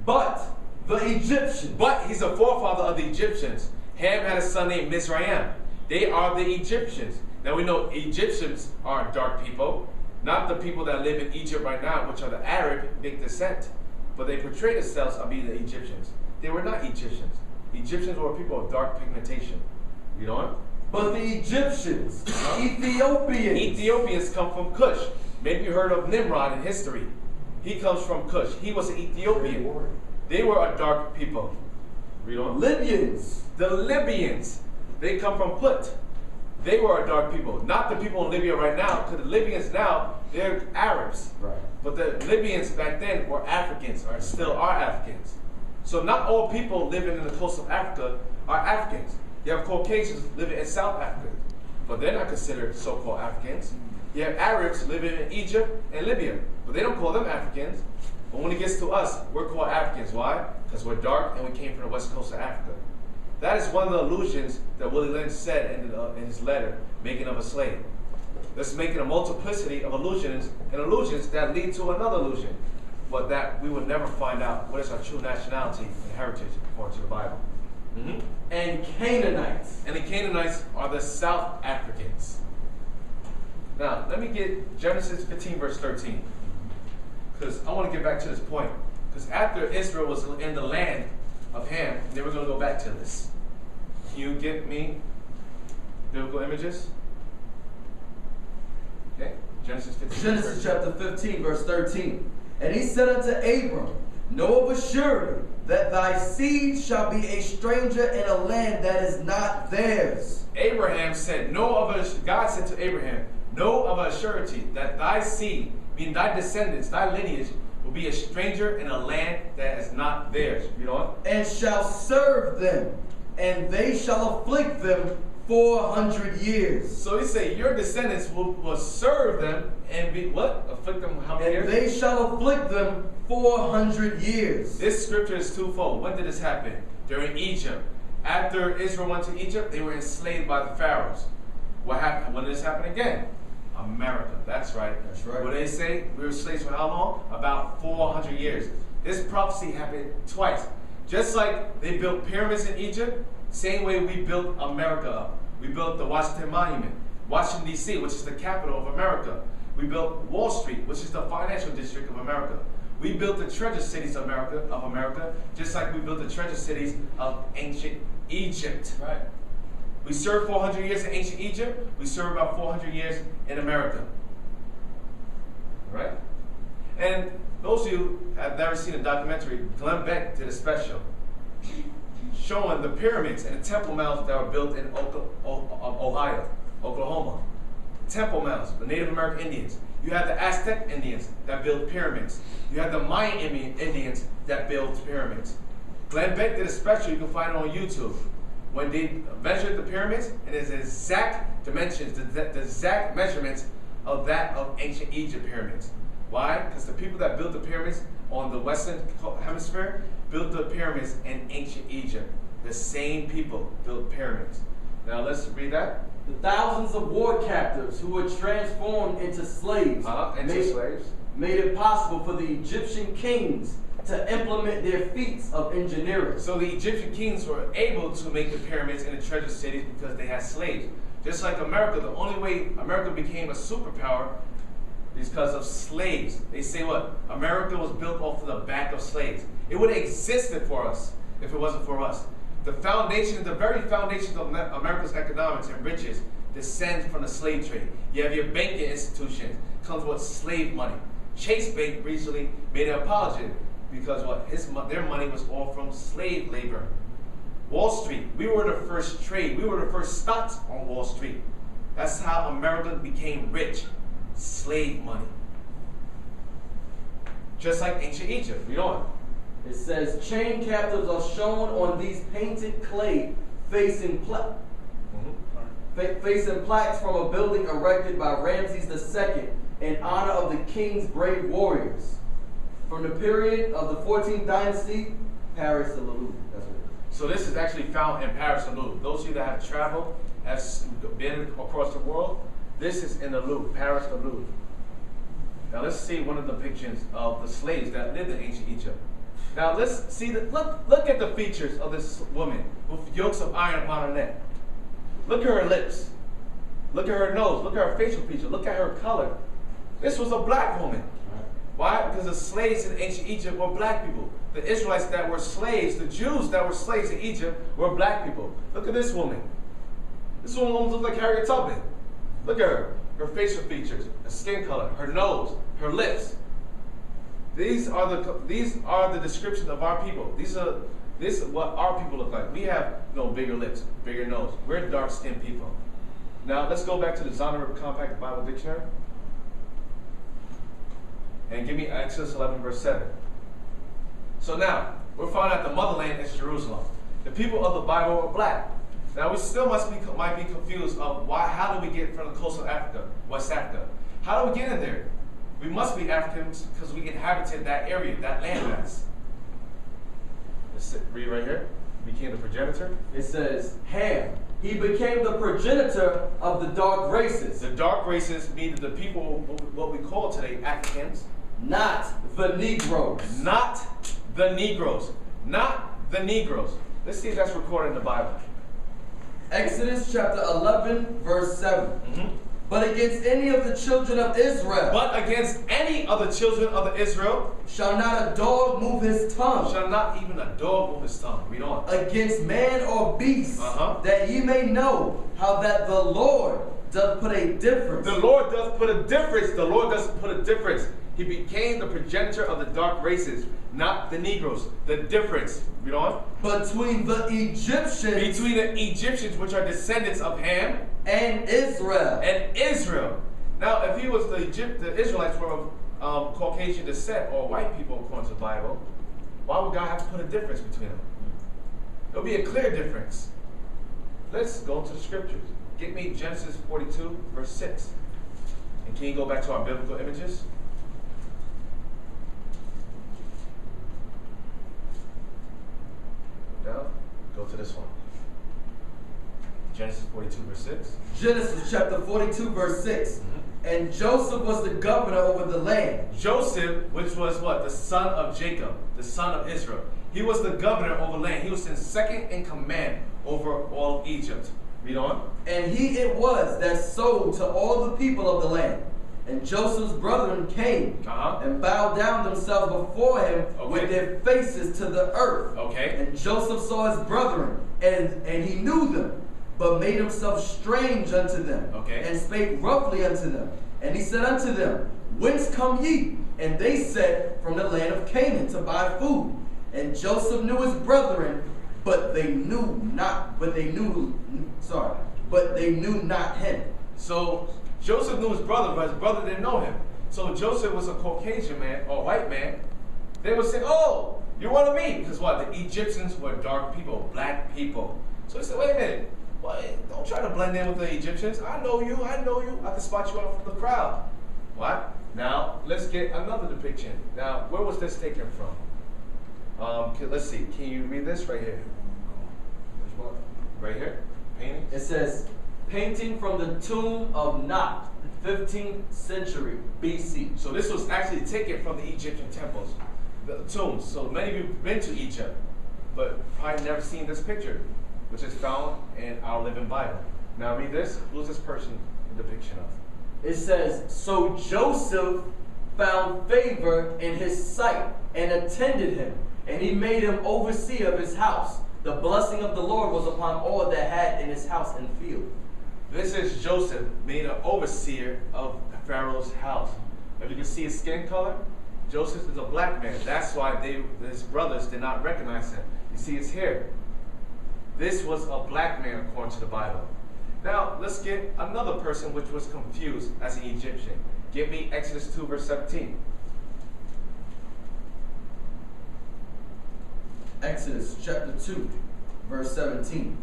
But the Egyptians. But he's a forefather of the Egyptians. Ham had a son named Mizraim. They are the Egyptians. Now we know Egyptians are dark people, not the people that live in Egypt right now, which are the Arabic descent. But they portray themselves as being the Egyptians. They were not Egyptians. Egyptians were people of dark pigmentation. Read on. But the Egyptians, Ethiopians. Ethiopians come from Cush. Maybe you heard of Nimrod in history. He comes from Cush. He was an Ethiopian. They were a dark people. Read on. Libyans. The Libyans. They come from Put. They were a dark people. Not the people in Libya right now, because the Libyans now, they're Arabs. Right. But the Libyans back then were Africans, or still are Africans. So not all people living in the coast of Africa are Africans. You have Caucasians living in South Africa, but they're not considered so-called Africans. You have Arabs living in Egypt and Libya, but they don't call them Africans. But when it gets to us, we're called Africans. Why? Because we're dark and we came from the west coast of Africa. That is one of the illusions that Willie Lynch said in his letter, Making of a Slave. That's making a multiplicity of illusions, and illusions that lead to another illusion, but that we will never find out what is our true nationality and heritage according to the Bible. And Canaanites. And the Canaanites are the South Africans. Now, let me get Genesis 15, verse 13. Because I want to get back to this point. Because after Israel was in the land of Ham, they were going to go back to this. Can you get me biblical images? Okay, Genesis 15. Genesis chapter 15, verse 13. And he said unto Abram, know of a surety that thy seed shall be a stranger in a land that is not theirs. Abraham said, God said to Abraham, know of a surety that thy seed, meaning thy descendants, thy lineage, will be a stranger in a land that is not theirs. Read on. And shall serve them, and they shall afflict them 400 years. So he say your descendants will serve them and be what? Afflict them how many years? And they shall afflict them 400 years. This scripture is twofold. When did this happen? During Egypt. After Israel went to Egypt, they were enslaved by the pharaohs. What happened? When did this happen again? America. That's right. That's right. What they say? We were slaves for how long? About 400 years. This prophecy happened twice. Just like they built pyramids in Egypt, same way we built America up. We built the Washington Monument, Washington, D.C., which is the capital of America. We built Wall Street, which is the financial district of America. We built the treasure cities of America, just like we built the treasure cities of ancient Egypt. Right. We served 400 years in ancient Egypt. We served about 400 years in America. Right? And those of you who have never seen a documentary, Glenn Beck did a special showing the pyramids and the temple mounds that were built in Ohio, Oklahoma. Temple mounds, the Native American Indians. You have the Aztec Indians that built pyramids. You have the Mayan Indians that built pyramids. Glenn Beck did a special, you can find it on YouTube, when they measured the pyramids, and it's exact dimensions, the exact measurements of that of ancient Egypt pyramids. Why? Because the people that built the pyramids on the Western Hemisphere built the pyramids in ancient Egypt. The same people built pyramids. Now let's read that. The thousands of war captives who were transformed into slaves, made it possible for the Egyptian kings to implement their feats of engineering. So the Egyptian kings were able to make the pyramids and the treasure cities because they had slaves. Just like America, the only way America became a superpower is because of slaves. They say what? America was built off of the back of slaves. It would have existed for us if it wasn't for us. The foundation, the very foundation of America's economics and riches descends from the slave trade. You have your banking institutions, comes with slave money. Chase Bank recently made an apology because what? Their money was all from slave labor. Wall Street, we were the first trade. We were the first stocks on Wall Street. That's how America became rich. Slave money. Just like ancient Egypt. Read on. It says, chain captives are shown on these painted clay facing plaques from a building erected by Ramses II in honor of the king's brave warriors. From the period of the 14th dynasty, Paris to Louvre. That's what it is. So this is actually found in Paris and Louvre. Those of you that have traveled, have been across the world, this is in the Louvre, Paris to Louvre. Now let's see one of the depictions of the slaves that lived in ancient Egypt. Now let's see look at the features of this woman with yokes of iron upon her neck. Look at her lips. Look at her nose. Look at her facial features. Look at her color. This was a black woman. Why? Because the slaves in ancient Egypt were black people. The Israelites that were slaves, the Jews that were slaves in Egypt were black people. Look at this woman. This woman almost looks like Harriet Tubman. Look at her. Her facial features, her skin color, her nose, her lips. These are the description of our people. This is what our people look like. We have bigger lips, bigger nose. We're dark-skinned people. Now let's go back to the Zondervan Compact Bible Dictionary. And give me Exodus 11, verse 7. So now, we're finding out the motherland is Jerusalem. The people of the Bible are black. Now we still might be confused of how do we get from the coast of Africa, West Africa? How do we get in there? We must be Africans because we inhabited that area, that landmass. Let's read right here. Became the progenitor. It says, Ham. He became the progenitor of the dark races. The dark races mean the people, what we call today Africans. Not the Negroes. Not the Negroes. Not the Negroes. Let's see if that's recorded in the Bible. Exodus chapter 11, verse 7. But against any of the children of Israel. But against any of the children of the Israel. Shall not a dog move his tongue. Shall not even a dog move his tongue. Read on. Against man or beast. That ye may know how that the Lord doth put a difference. The Lord doth put a difference. The Lord does put a difference. He became the progenitor of the dark races, not the Negroes. The difference. Read on. Between the Egyptians. Between the Egyptians, which are descendants of Ham. And Israel. And Israel. Now, if he was the Israelites were Caucasian descent or white people according to the Bible, why would God have to put a difference between them? It'll be a clear difference. Let's go to the scriptures. Get me Genesis 42, verse 6. And can you go back to our biblical images? Go down. Go to this one. Genesis 42, verse 6. Genesis chapter 42, verse 6. And Joseph was the governor over the land. Joseph, which was what? The son of Jacob, the son of Israel. He was the governor over land. He was in second in command over all of Egypt. Read on. And he it was that sold to all the people of the land. And Joseph's brethren came and bowed down themselves before him with their faces to the earth. And Joseph saw his brethren, and he knew them, but made himself strange unto them, and spake roughly unto them. And he said unto them, Whence come ye? And they said, From the land of Canaan, to buy food. And Joseph knew his brethren, but they knew not him. So Joseph knew his brother, but his brother didn't know him. So Joseph was a Caucasian man or white man. They would say, "Oh, you're one of me," because what? The Egyptians were dark people, black people. So he said, "Wait a minute. Well, don't try to blend in with the Egyptians. I know you. I can spot you out from the crowd." What? Now, let's get another depiction. Now, where was this taken from? Let's see. Can you read this right here? Which one? Right here? Painting? It says, painting from the tomb of Nut, 15th century BC. So this was actually taken from the Egyptian temples, the tombs. So many of you have been to Egypt, but probably never seen this picture, which is found in our Living Bible. Now read this. Who's this person a depiction of? It says, so Joseph found favor in his sight and attended him, and he made him overseer of his house. The blessing of the Lord was upon all that had in his house and field. This is Joseph, made an overseer of Pharaoh's house. If you can see his skin color, Joseph is a black man. That's why his brothers did not recognize him. You see his hair. This was a black man according to the Bible. Now, let's get another person which was confused as an Egyptian. Give me Exodus 2, verse 17. Exodus chapter 2, verse 17.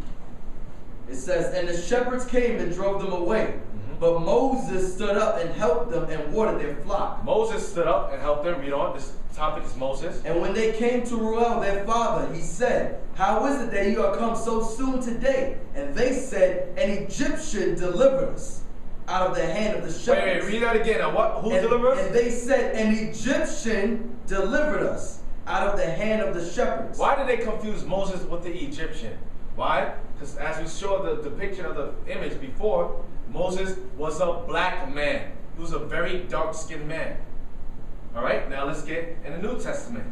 It says, and the shepherds came and drove them away. But Moses stood up and helped them and watered their flock. Moses stood up and helped them. Read on. This topic is Moses. And when they came to Reuel, their father, he said, how is it that you are come so soon today? And they said, an Egyptian delivered us out of the hand of the shepherds. Wait, read that again. Now, who delivered us? And they said, an Egyptian delivered us out of the hand of the shepherds. Why did they confuse Moses with the Egyptian? Why? Because as we saw the depiction of the image before, Moses was a black man. He was a very dark-skinned man. All right, now let's get in the New Testament.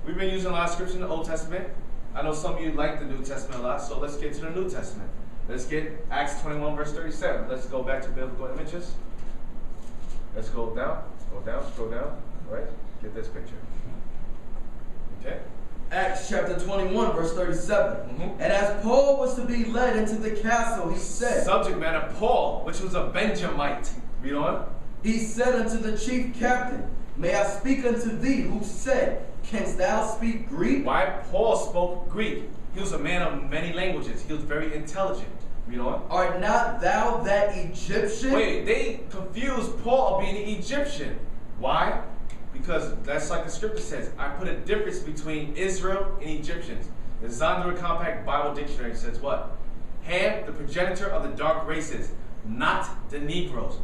We've been using a lot of scripture in the Old Testament. I know some of you like the New Testament a lot, so let's get to the New Testament. Let's get Acts 21, verse 37. Let's go back to biblical images. Let's go down, scroll down. All right, get this picture. Okay. Acts chapter 21, verse 37. And as Paul was to be led into the castle, he said... Subject matter, Paul, which was a Benjamite. Read on. He said unto the chief captain, may I speak unto thee, who said, canst thou speak Greek? Why? Paul spoke Greek. He was a man of many languages. He was very intelligent. Read on. Art not thou that Egyptian? Wait, they confused Paul being an Egyptian. Why? Because that's like the scripture says, I put a difference between Israel and Egyptians. The Zondervan Compact Bible Dictionary says what? Ham, the progenitor of the dark races, not the Negroes.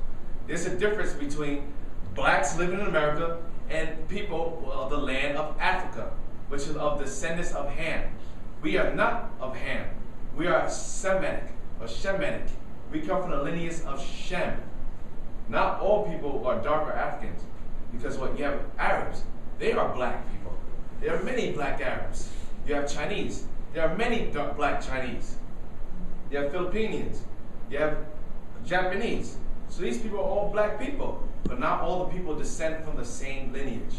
There's a difference between blacks living in America and people of the land of Africa, which is of descendants of Ham. We are not of Ham. We are Semitic or Shemitic. We come from the lineage of Shem. Not all people are darker Africans. Because what you have Arabs, they are black people. There are many black Arabs. You have Chinese. There are many black Chinese. You have Filipinos. You have Japanese. So these people are all black people, but not all the people descend from the same lineage.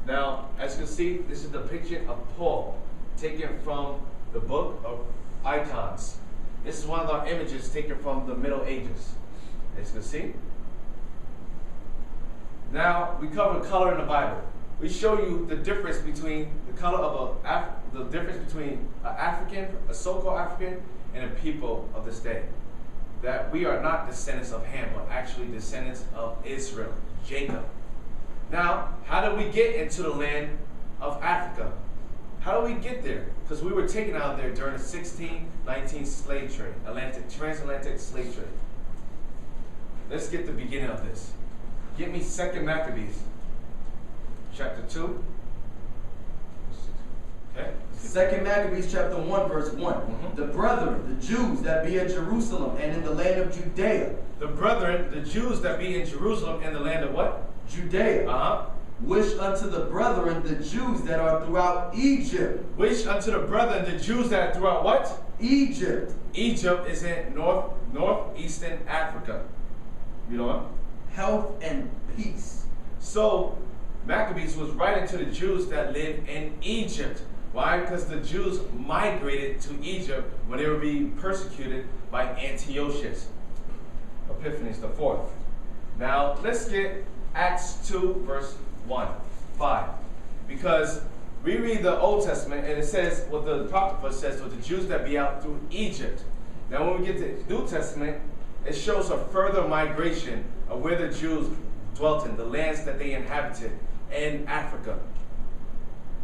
Now, as you can see, this is the picture of Paul, taken from the book of Icons. This is one of our images taken from the Middle Ages. As you can see. Now, we cover color in the Bible. We show you the difference between the color of the difference between an African, a so-called African, and a people of this day. That we are not descendants of Ham, but actually descendants of Israel, Jacob. Now, how did we get into the land of Africa? How did we get there? Because we were taken out there during the 1619 slave trade, transatlantic slave trade. Let's get the beginning of this. Get me 2 Maccabees, chapter 2. Okay. 2 Maccabees chapter 1, verse 1. The brethren, the Jews that be in Jerusalem and in the land of Judea. The brethren, the Jews that be in Jerusalem and the land of what? Judea. Wish unto the brethren, the Jews that are throughout Egypt. Wish unto the brethren, the Jews that are throughout what? Egypt. Egypt is in northeastern Africa. You know what? Health and peace. So, Maccabees was writing to the Jews that live in Egypt. Why? Because the Jews migrated to Egypt when they were being persecuted by Antiochus Epiphanes the Fourth. Now, let's get Acts 2, verse 5. Because we read the Old Testament and it says, what the Apocrypha says, with the Jews that be out through Egypt. Now, when we get to the New Testament, it shows a further migration of where the Jews dwelt in, the lands that they inhabited in Africa.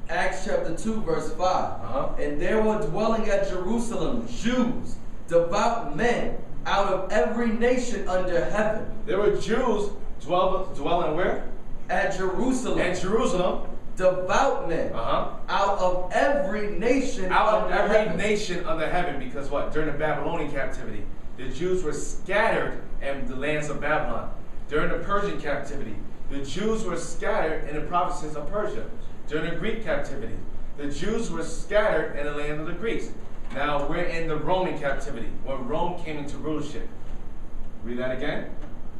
Acts chapter 2, verse 5. And there were dwelling at Jerusalem Jews, devout men, out of every nation under heaven. There were Jews dwelling where? At Jerusalem. At Jerusalem. Devout men. Out of every nation out of every heaven. Nation under heaven. Because what? During the Babylonian captivity, the Jews were scattered in the lands of Babylon. During the Persian captivity, the Jews were scattered in the provinces of Persia. During the Greek captivity, the Jews were scattered in the land of the Greeks. Now we're in the Roman captivity, when Rome came into rulership. Read that again.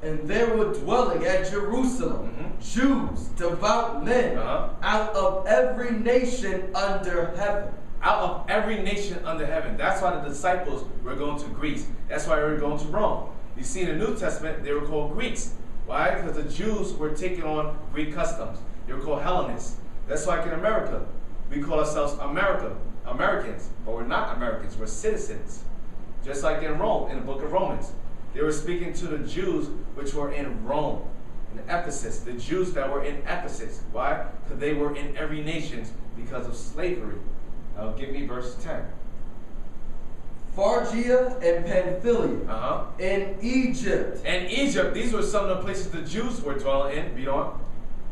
And there were dwelling at Jerusalem Jews, devout men, out of every nation under heaven. Out of every nation under heaven. That's why the disciples were going to Greece. That's why they were going to Rome. You see, in the New Testament, they were called Greeks. Why? Because the Jews were taking on Greek customs. They were called Hellenists. That's why in America, we call ourselves Americans. But we're not Americans. We're citizens. Just like in Rome, in the book of Romans. They were speaking to the Jews which were in Rome, in Ephesus. The Jews that were in Ephesus. Why? Because they were in every nation because of slavery. Now give me verse 10. Phrygia and Pamphylia. In Egypt. In Egypt, these were some of the places the Jews were dwelling in. Read on.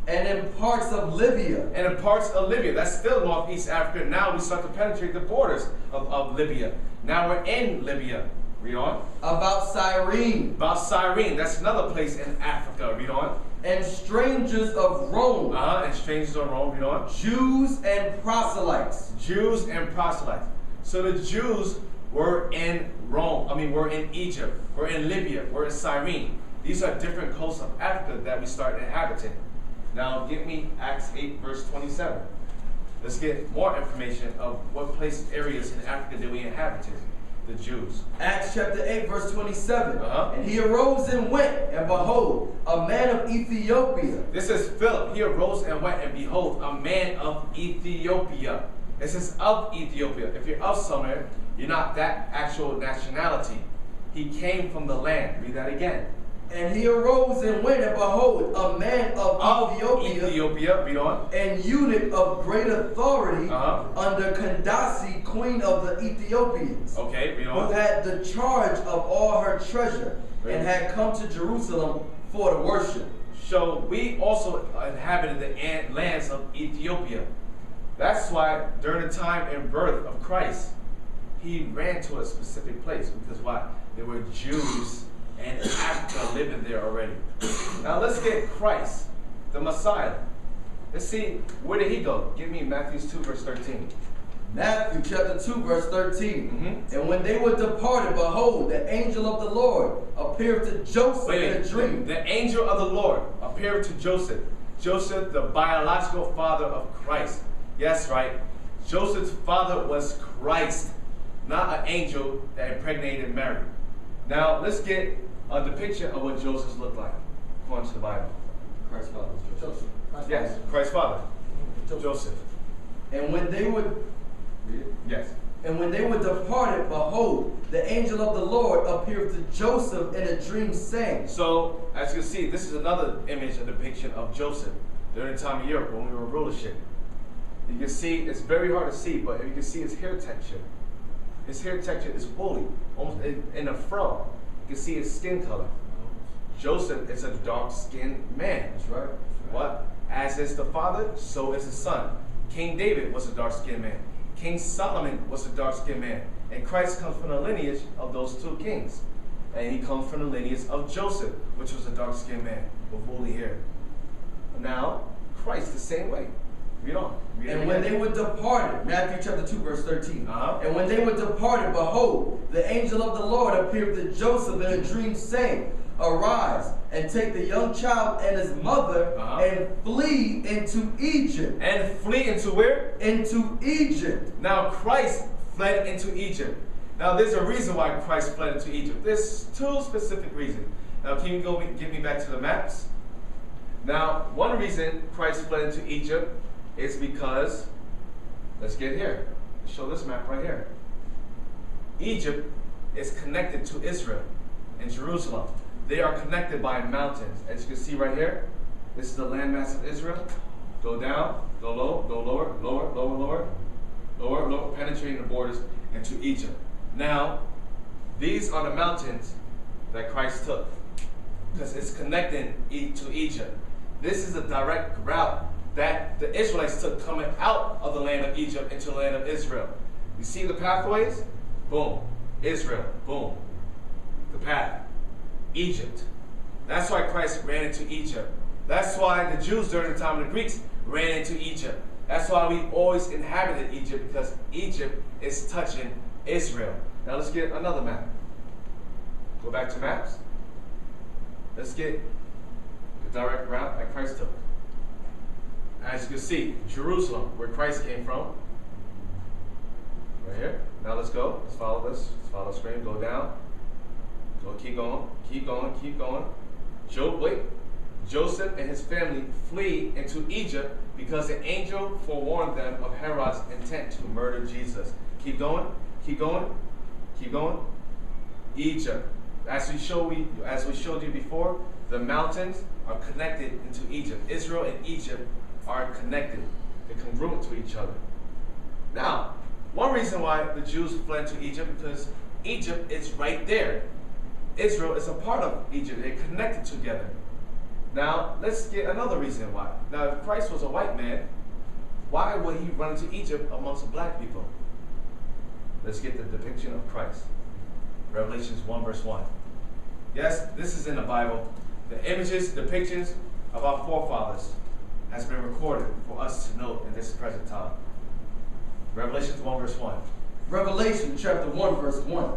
And in parts of Libya. And in parts of Libya. That's still northeast Africa. Now we start to penetrate the borders of Libya. Now we're in Libya. Read on. About Cyrene. About Cyrene. That's another place in Africa. Read on. And strangers of Rome. And strangers of Rome. Read on. Jews and proselytes. Jews and proselytes. So the Jews were in Rome. We're in Egypt. We're in Libya. We're in Cyrene. These are different coasts of Africa that we start inhabiting. Now give me Acts 8, verse 27. Let's get more information of what places, areas in Africa that we inhabited. The Jews. Acts chapter 8, verse 27. And he arose and went, and behold, a man of Ethiopia. This is Philip. He arose and went, and behold, a man of Ethiopia. This is of Ethiopia. If you're of somewhere, you're not that actual nationality. He came from the land. Read that again. And he arose and went, and behold, a man of Ethiopia. Read on. And eunuch of great authority under Candace, queen of the Ethiopians. Okay, read on. Who had the charge of all her treasure, and had come to Jerusalem for the worship. So we also inhabited the lands of Ethiopia. That's why during the time and birth of Christ, he ran to a specific place. Because why? There were Jews and Africa living there already. Now let's get Christ, the Messiah. Let's see, where did he go? Give me Matthew 2, verse 13. Matthew chapter 2, verse 13. And when they were departed, behold, the angel of the Lord appeared to Joseph in a dream. The angel of the Lord appeared to Joseph. Joseph, the biological father of Christ. Yes, right. Joseph's father was Christ, not an angel that impregnated Mary. Now let's get a depiction of what Joseph looked like, according to the Bible. Christ's father was Yes, Christ's father. Joseph. And when they would Yes. And when they were departed, behold, the angel of the Lord appeared to Joseph in a dream, saying. So, as you can see, this is another image, a depiction of Joseph during the time of Europe when we were rulership. You can see, it's very hard to see, but you can see his hair texture. His hair texture is woolly, almost in a fro. You can see his skin color. Joseph is a dark-skinned man. That's right. What? As is the father, so is the son. King David was a dark-skinned man. King Solomon was a dark-skinned man. And Christ comes from the lineage of those two kings. And he comes from the lineage of Joseph, which was a dark-skinned man with woolly hair. Now, Christ the same way. Read on. And when they were departed, Matthew chapter 2, verse 13. And when they were departed, behold, the angel of the Lord appeared to Joseph in a dream, saying, Arise, and take the young child and his mother, and flee into Egypt. And flee into where? Into Egypt. Now Christ fled into Egypt. Now there's a reason why Christ fled into Egypt. There's two specific reasons. Now can you get me back to the maps? Now one reason Christ fled into Egypt is because, let's get here. Show this map right here. Egypt is connected to Israel and Jerusalem. They are connected by mountains. As you can see right here, this is the landmass of Israel. Go down, go low, go lower, lower, lower, lower, lower, lower, penetrating the borders into Egypt. Now, these are the mountains that Christ took because it's connecting to Egypt. This is the direct route that the Israelites took coming out of the land of Egypt into the land of Israel. You see the pathways? Boom. Israel. Boom. The path. Egypt. That's why Christ ran into Egypt. That's why the Jews during the time of the Greeks ran into Egypt. That's why we always inhabited Egypt, because Egypt is touching Israel. Now let's get another map. Go back to maps. Let's get the direct route that Christ took. As you can see, Jerusalem, where Christ came from. Right here. Now let's go. Let's follow this. Let's follow the screen. Go down. Go, keep going. Keep going. Keep going. Joseph and his family flee into Egypt because the angel forewarned them of Herod's intent to murder Jesus. Keep going. Keep going. Keep going. Egypt. As we showed you before, the mountains are connected into Egypt. Israel and Egypt are connected. They're congruent to each other. Now, one reason why the Jews fled to Egypt because Egypt is right there. Israel is a part of Egypt. They're connected together. Now, let's get another reason why. Now, if Christ was a white man, why would he run into Egypt amongst black people? Let's get the depiction of Christ. Revelations 1 verse 1. Yes, this is in the Bible. The images, depictions of our forefathers has been recorded for us to know in this present time. Revelations 1 verse 1. Revelation chapter 1 verse 1.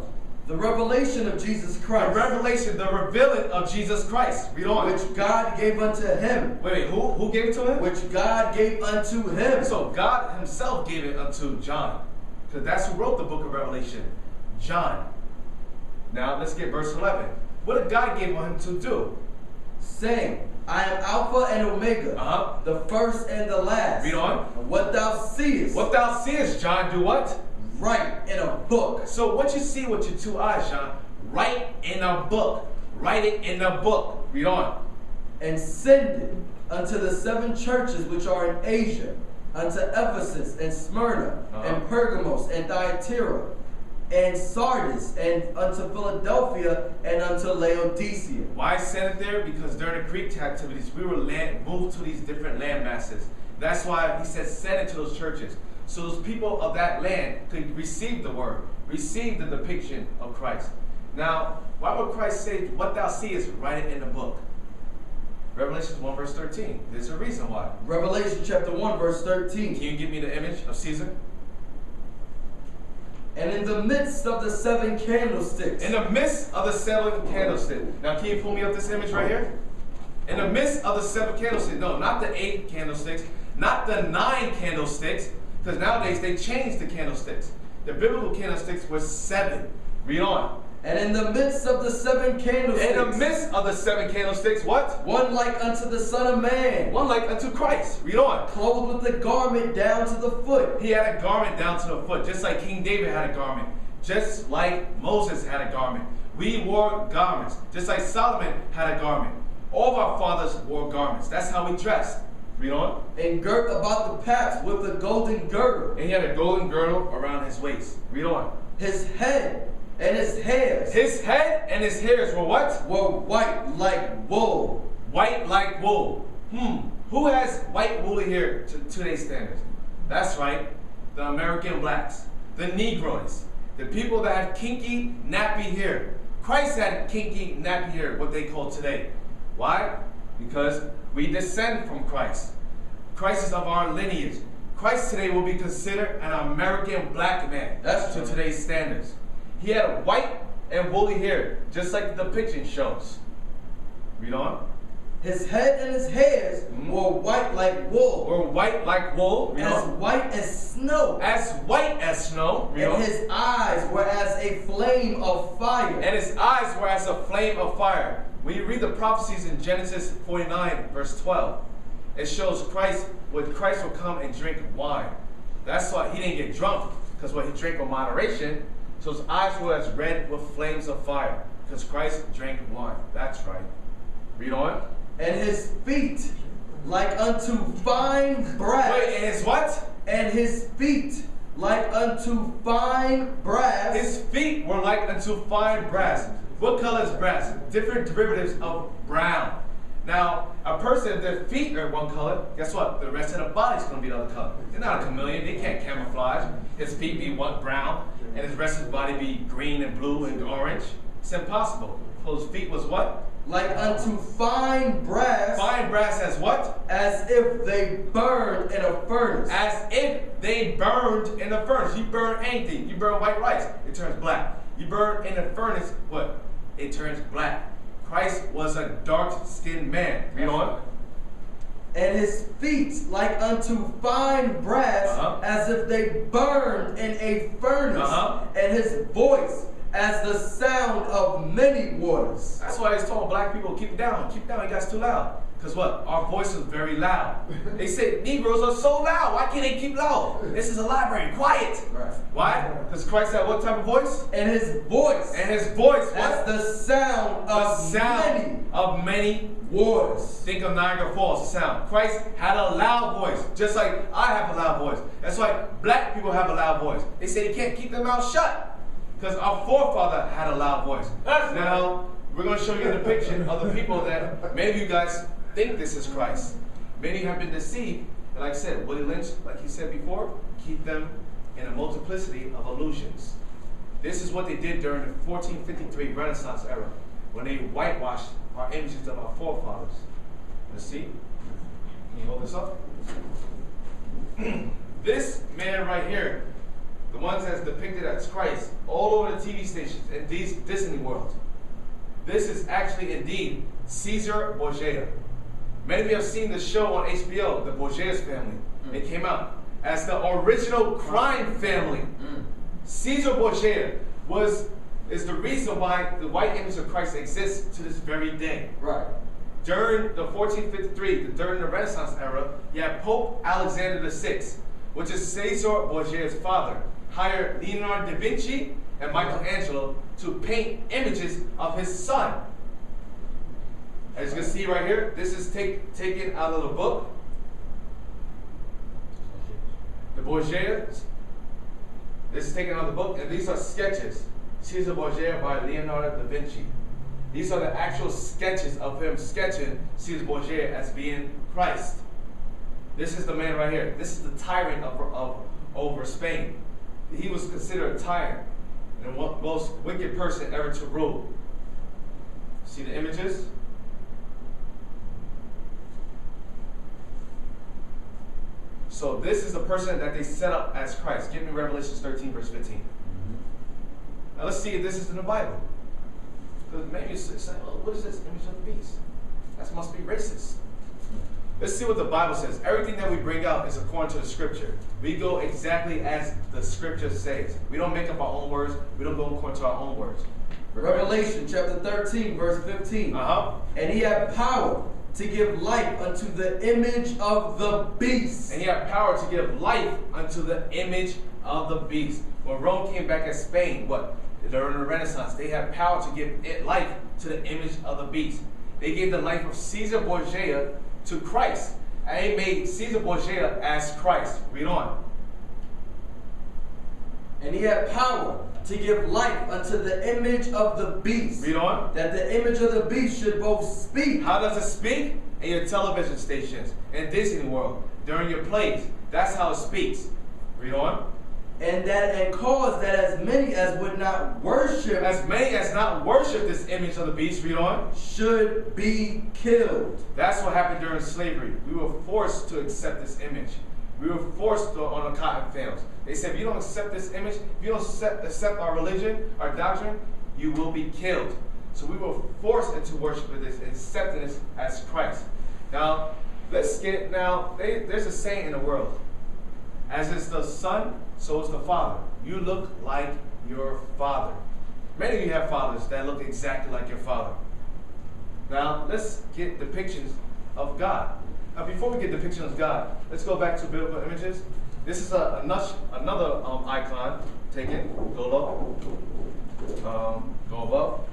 The revelation of Jesus Christ. The revelation, the revealing of Jesus Christ. Read on. Which God gave unto him. Wait, who gave it to him? Which God gave unto him. So God himself gave it unto John. Because that's who wrote the book of Revelation. John. Now let's get verse 11. What did God give him to do? Saying, I am Alpha and Omega, the first and the last. Read on. And what thou seest. What thou seest, John, do what? Write in a book. So what you see with your two eyes, John, write in a book. Write it in a book. Read on. And send it unto the 7 churches which are in Asia, unto Ephesus and Smyrna and Pergamos and Thyatira and Sardis and unto Philadelphia and unto Laodicea. Why send it there? Because during the Greek captivities, we were moved to these different land masses. That's why he says send it to those churches. So those people of that land could receive the word, receive the depiction of Christ. Now, why would Christ say, what thou seest, write it in the book? Revelation 1 verse 13. There's a reason why. Revelation chapter 1 verse 13. Can you give me the image of Caesar? And in the midst of the 7 candlesticks. In the midst of the 7 candlesticks. Now, can you pull me up this image right here? In the midst of the 7 candlesticks. No, not the 8 candlesticks. Not the 9 candlesticks. Because nowadays they changed the candlesticks. The biblical candlesticks were 7. Read on. And in the midst of the 7 candlesticks. In the midst of the 7 candlesticks, what? One like unto the Son of Man. One like unto Christ. Read on. Clothed with a garment down to the foot. He had a garment down to the foot, just like King David had a garment. Just like Moses had a garment. We wore garments, just like Solomon had a garment. All of our fathers wore garments. That's how we dressed. Read on. And girt about the paps with a golden girdle. And he had a golden girdle around his waist. Read on. His head and his hairs. His head and his hairs were what? Were white like wool. White like wool. Who has white woolly hair to today's standards? That's right. The American blacks. The Negroes. The people that have kinky, nappy hair. Christ had kinky, nappy hair, what they call today. Why? Because we descend from Christ. Christ is of our lineage. Christ today will be considered an American black man. That's to today's standards. He had white and woolly hair, just like the depiction shows. Read on. His head and his hairs were white like wool. Or white like wool. As white as snow. As white as snow. And his eyes were as a flame of fire. And his eyes were as a flame of fire. When you read the prophecies in Genesis 49, verse 12, it shows Christ would come and drink wine. That's why he didn't get drunk, because what he drank with moderation. So his eyes were as red with flames of fire, because Christ drank wine. That's right. Read on. And his feet like unto fine brass. Wait, and his what? And his feet like unto fine brass. His feet were like unto fine brass. What color is brass? Different derivatives of brown. Now, a person, if their feet are one color, guess what? The rest of the body's going to be the other color. They're not a chameleon. They can't camouflage. His feet be brown, and his rest of his body be green and blue and orange. It's impossible. So his feet was what? Like unto fine brass. Fine brass as what? As if they burned in a furnace. As if they burned in a furnace. You burn anything. You burn white rice, it turns black. You burn in a furnace, what? It turns black. Christ was a dark-skinned man. Read on. And his feet like unto fine brass, as if they burned in a furnace. And his voice as the sound of many waters. That's why he's told black people, keep it down, you guys too loud. Because what? Our voice is very loud. They say Negroes are so loud. Why can't they keep loud? This is a library. Quiet. Right. Why? Because Christ had what type of voice? And his voice. And his voice. What? As the sound of many waters. Think of Niagara Falls, the sound. Christ had a loud voice, just like I have a loud voice. That's why black people have a loud voice. They say they can't keep their mouth shut because our forefather had a loud voice. Now, we're going to show you a depiction of the people that maybe you guys think this is Christ. Many have been deceived. And like I said, Willie Lynch, like he said before, keep them in a multiplicity of illusions. This is what they did during the 1453 Renaissance era, when they whitewashed our images of our forefathers. Let's see. Can you hold this up? This man right here, the ones that's depicted as Christ, all over the TV stations and these Disney World. This is actually indeed Caesar Borgia. Many of you have seen the show on HBO, The Borgia's Family. It came out as the original crime family. Caesar Borgia is the reason why the white image of Christ exists to this very day. Right. During the 1453, during the Renaissance era, you had Pope Alexander VI, which is Caesar Borgia's father, hired Leonardo da Vinci and Michelangelo to paint images of his son. As you can see right here, this is taken out of the book, the Borgia. This is taken out of the book, and these are sketches. Caesar Borgia by Leonardo da Vinci. These are the actual sketches of him sketching Caesar Borgia as being Christ. This is the man right here. This is the tyrant over Spain. He was considered a tyrant and the most wicked person ever to rule. See the images? So this is the person that they set up as Christ. Give me Revelation 13, verse 15. Now let's see if this is in the Bible. Because maybe you say, well, what is this image of the beast? That must be racist. Let's see what the Bible says. Everything that we bring out is according to the scripture. We go exactly as the scripture says. We don't make up our own words. We don't go according to our own words. Revelation chapter 13, verse 15. And he had power to give life unto the image of the beast. And he had power to give life unto the image of the beast. When Rome came back at Spain, during the Renaissance, they had power to give life to the image of the beast. They gave the life of Caesar Borgia to Christ. And they made Caesar Borgia as Christ. Read on. And he had power to give life unto the image of the beast. Read on. That the image of the beast should both speak. How does it speak? In your television stations, in Disney World, during your plays. That's how it speaks. Read on. And cause that as many as would not worship. As many as not worship this image of the beast. Read on. Should be killed. That's what happened during slavery. We were forced to accept this image. We were forced on the cotton fields. They said, if you don't accept this image, if you don't accept our religion, our doctrine, you will be killed. So we were forced into worshiping this and accepting this as Christ. Now, there's a saying in the world, as is the son, so is the father. You look like your father. Many of you have fathers that look exactly like your father. Now, let's get depictions of God. Now, before we get depictions of God, let's go back to biblical images. This is another icon. Take it. Go low. Go above.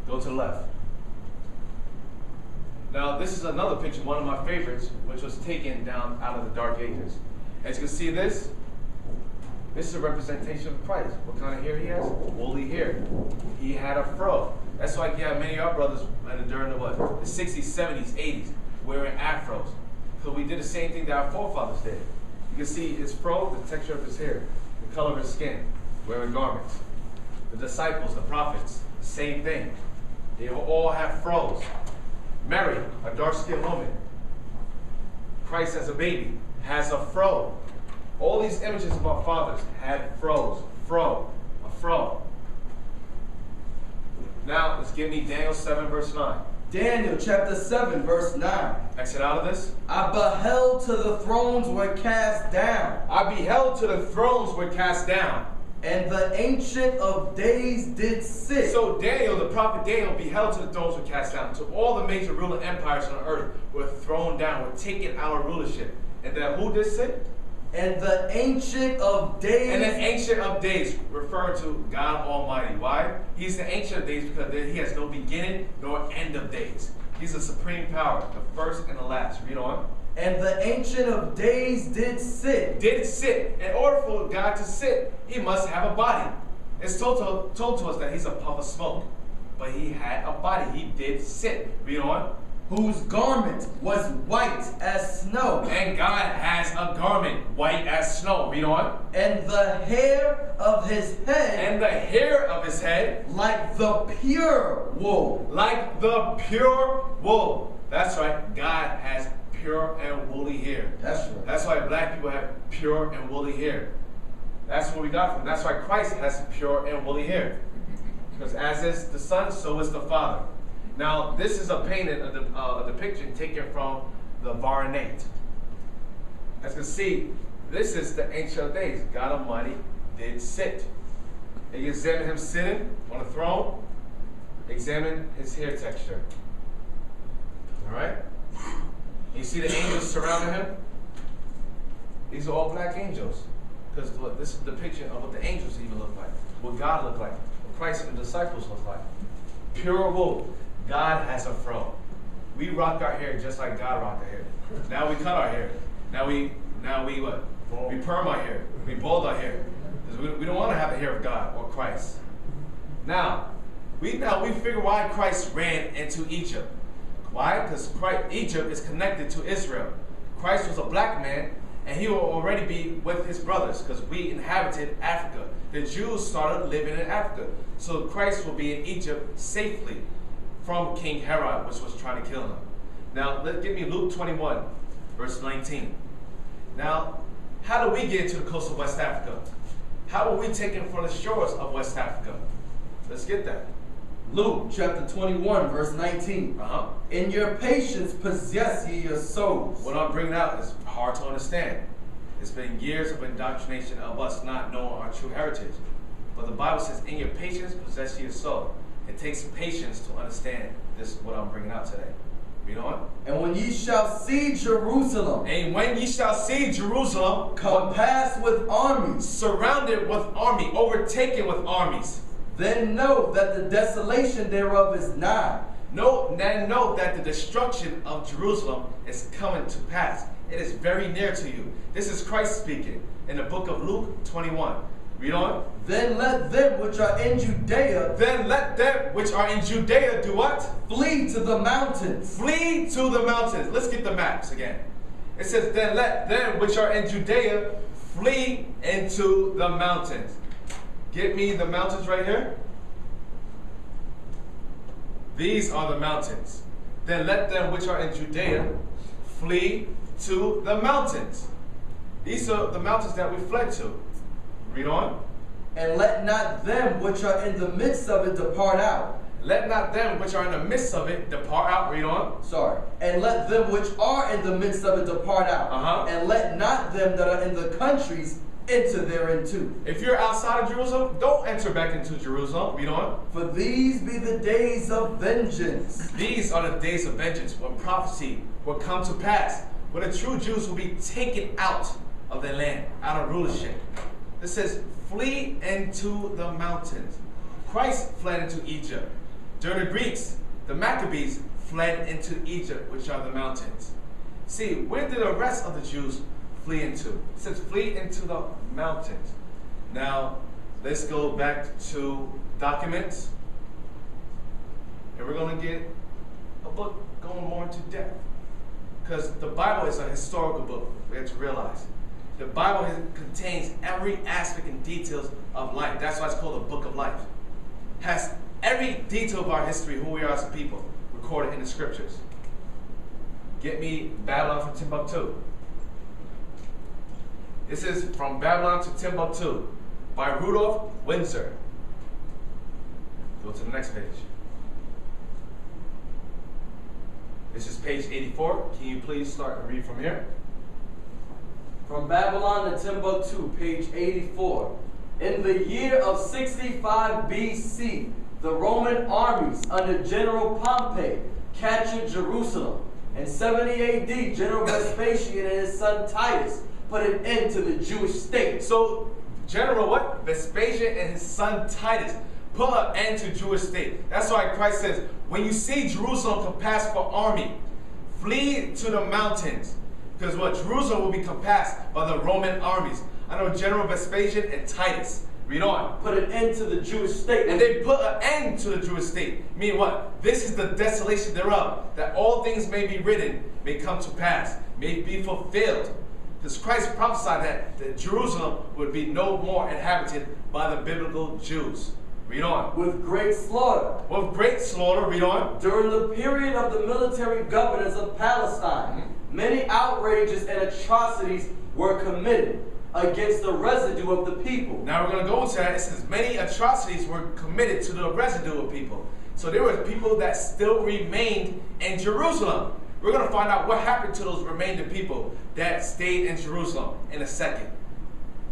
Go to the left. Now, this is another picture, one of my favorites, which was taken down out of the Dark Ages. As you can see this is a representation of Christ. What kind of hair he has? Woolly hair. He had a fro. That's why many of our brothers during the 60s, 70s, 80s, wearing afros. Because we did the same thing that our forefathers did. You can see his fro, the texture of his hair, the color of his skin, wearing garments. The disciples, the prophets, the same thing. They all have fros. Mary, a dark-skinned woman. Christ as a baby has a fro. All these images of our fathers had fros. A fro. Now, let's give me Daniel 7, verse 9. Daniel chapter 7, verse 9. Exit out of this. I beheld till the thrones were cast down. I beheld till the thrones were cast down. And the Ancient of Days did sit. So Daniel, the prophet Daniel, beheld till the thrones were cast down. So all the major ruling empires on earth were thrown down, were taken out of rulership. And then who did sit? And the Ancient of Days. And the Ancient of Days, referring to God Almighty. Why? He's the Ancient of Days because he has no beginning nor end of days. He's the supreme power, the first and the last. Read on. And the Ancient of Days did sit. Did sit. In order for God to sit, he must have a body. It's told to us that he's a puff of smoke. But he had a body. He did sit. Read on. Whose garment was white as snow. And God has a garment white as snow. Read on. And the hair of his head. And the hair of his head. Like the pure wool. Like the pure wool. That's right. God has pure and woolly hair. That's right. That's why black people have pure and woolly hair. That's where we got from. That's why Christ has pure and woolly hair. Because as is the Son, so is the Father. Now, this is a painted, a depiction taken from the Varanate. As you can see, this is the Ancient of Days. God Almighty did sit. And you examine him sitting on a throne. Examine his hair texture. All right? You see the angels surrounding him? These are all black angels. Because this is a depiction of what the angels even look like. What God looked like. What Christ and the disciples look like. Pure wool. God has a fro. We rock our hair just like God rocked our hair. Now we cut our hair. Now we what? We perm our hair. We bald our hair. Because we don't want to have the hair of God or Christ. Now we figure why Christ ran into Egypt. Why? Because Egypt is connected to Israel. Christ was a black man, and he will already be with his brothers, because we inhabited Africa. The Jews started living in Africa. So Christ will be in Egypt safely from King Herod, which was trying to kill him. Now, give me Luke 21, verse 19. Now, how do we get into the coast of West Africa? How were we taken from the shores of West Africa? Let's get that. Luke chapter 21, verse 19. In your patience possess ye your souls. What I'm bringing out is hard to understand. It's been years of indoctrination of us not knowing our true heritage. But the Bible says, in your patience, possess your soul. It takes patience to understand this, what I'm bringing out today. Read on. And when ye shall see Jerusalem, And when ye shall see Jerusalem compassed with armies, surrounded with army, overtaken with armies, then know that the desolation thereof is nigh. then know that the destruction of Jerusalem is coming to pass. It is very near to you. This is Christ speaking in the book of Luke 21. Read on. Then let them which are in Judea Then let them which are in Judea do what? flee to the mountains. Flee to the mountains. Let's get the maps again. It says, then let them which are in Judea flee into the mountains. Get me the mountains right here. These are the mountains. Then let them which are in Judea flee to the mountains. These are the mountains that we fled to. Read on. And let not them which are in the midst of it depart out. Let not them which are in the midst of it depart out. Read on. Sorry. And let them which are in the midst of it depart out. And let not them that are in the countries enter therein too. If you're outside of Jerusalem, don't enter back into Jerusalem. Read on. For these be the days of vengeance. These are the days of vengeance, when prophecy will come to pass, when the true Jews will be taken out of their land, out of rulership. It says, flee into the mountains. Christ fled into Egypt. During the Greeks, the Maccabees fled into Egypt, which are the mountains. See, where did the rest of the Jews flee into? It says, flee into the mountains. Now, let's go back to documents. And we're going to get a book going more into depth. Because the Bible is a historical book, we have to realize. The Bible contains every aspect and details of life. That's why it's called a book of life. Has every detail of our history, who we are as a people, recorded in the scriptures. Get me Babylon from Timbuktu. This is From Babylon to Timbuktu by Rudolph Windsor. Go to the next page. This is page 84. Can you please start to read from here? From Babylon to Timbuktu, page 84. In the year of 65 BC, the Roman armies under General Pompey captured Jerusalem. In 70 AD, General Vespasian and his son Titus put an end to the Jewish state. So, General what? Vespasian and his son Titus put an end to Jewish state. That's why Christ says, when you see Jerusalem compassed for army, flee to the mountains. Because what? Jerusalem will be compassed by the Roman armies. I know General Vespasian and Titus. Read on. Put an end to the Jewish state. And they put an end to the Jewish state. Meaning what? This is the desolation thereof, that all things may be written, may come to pass, may be fulfilled. Because Christ prophesied that Jerusalem would be no more inhabited by the biblical Jews. Read on. With great slaughter. With great slaughter, read on. During the period of the military governors of Palestine, many outrages and atrocities were committed against the residue of the people. Now we're going to go into that. It says many atrocities were committed to the residue of people. So there were people that still remained in Jerusalem. We're going to find out what happened to those remaining people that stayed in Jerusalem in a second.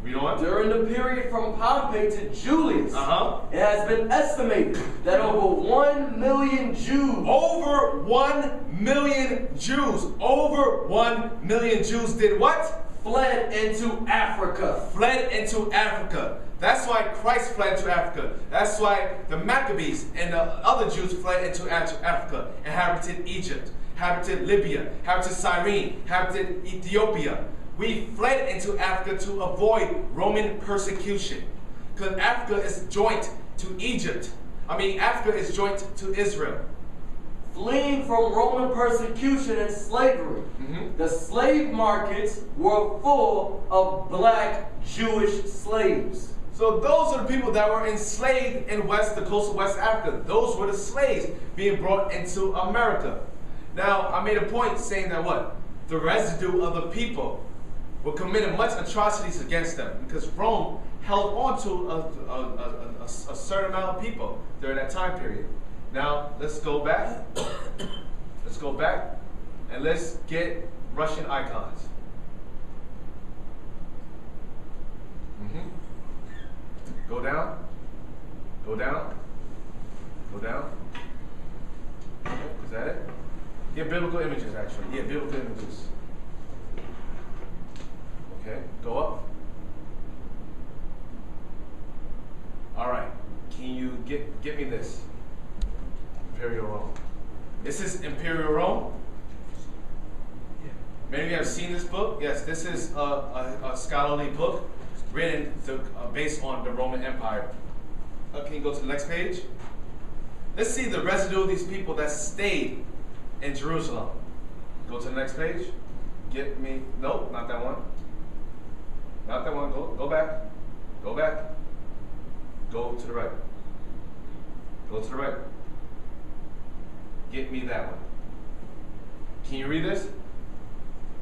Read on. During the period from Pompey to Julius, it has been estimated that over 1 million Jews. Over 1 million Jews. Over 1 million Jews did what? Fled into Africa. Fled into Africa. That's why Christ fled to Africa. That's why the Maccabees and the other Jews fled into Africa, inhabited Egypt, inhabited Libya, inhabited Cyrene, inhabited Ethiopia. We fled into Africa to avoid Roman persecution. Because Africa is joint to Egypt. Africa is joint to Israel. Fleeing from Roman persecution and slavery, the slave markets were full of black Jewish slaves. So those are the people that were enslaved in the coastal West Africa. Those were the slaves being brought into America. Now, I made a point saying that what? The residue of the people were committing much atrocities against them because Rome held on to a certain amount of people during that time period. Now, let's go back. Let's go back and let's get Russian icons. Go down. Go down. Go down. Is that it? Yeah, biblical images, actually. Yeah, biblical images. Okay, go up. All right, can you get me this? Imperial Rome. This is Imperial Rome. Many of you have seen this book. Yes, this is a scholarly book written based on the Roman Empire. Can you go to the next page? Let's see the residue of these people that stayed in Jerusalem. Go to the next page. Get me, nope, not that one. Not that one, go back. Go back. Go to the right. Go to the right. Get me that one. Can you read this?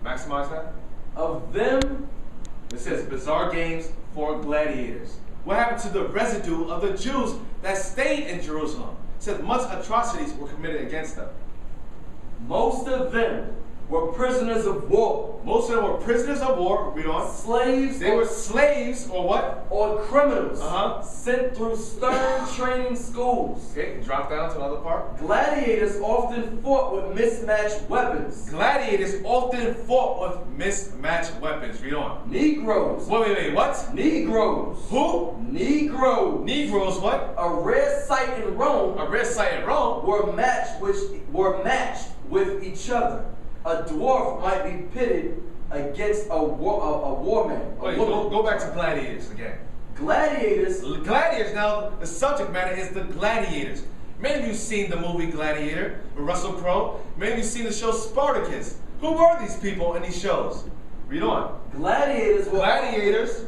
Maximize that. Of them, it says bizarre games for gladiators. What happened to the residue of the Jews that stayed in Jerusalem? It says much atrocities were committed against them. most of them were prisoners of war. Most of them were prisoners of war. Read on. Slaves. They were slaves or what? Or criminals. Sent through stern training schools. Okay, drop down to another part. Gladiators often fought with mismatched weapons. Gladiators often fought with mismatched weapons. Read on. Negroes. Wait, what? Negroes. Who? Negroes. Negroes what? A rare sight in Rome. A rare sight in Rome. Were matched with each other. A dwarf might be pitted against a warman. Wait, go back to gladiators again. Gladiators. Gladiators. Now the subject matter is the gladiators. Many of you seen the movie Gladiator with Russell Crowe. Many of you seen the show Spartacus. Who were these people in these shows? Read on. Gladiators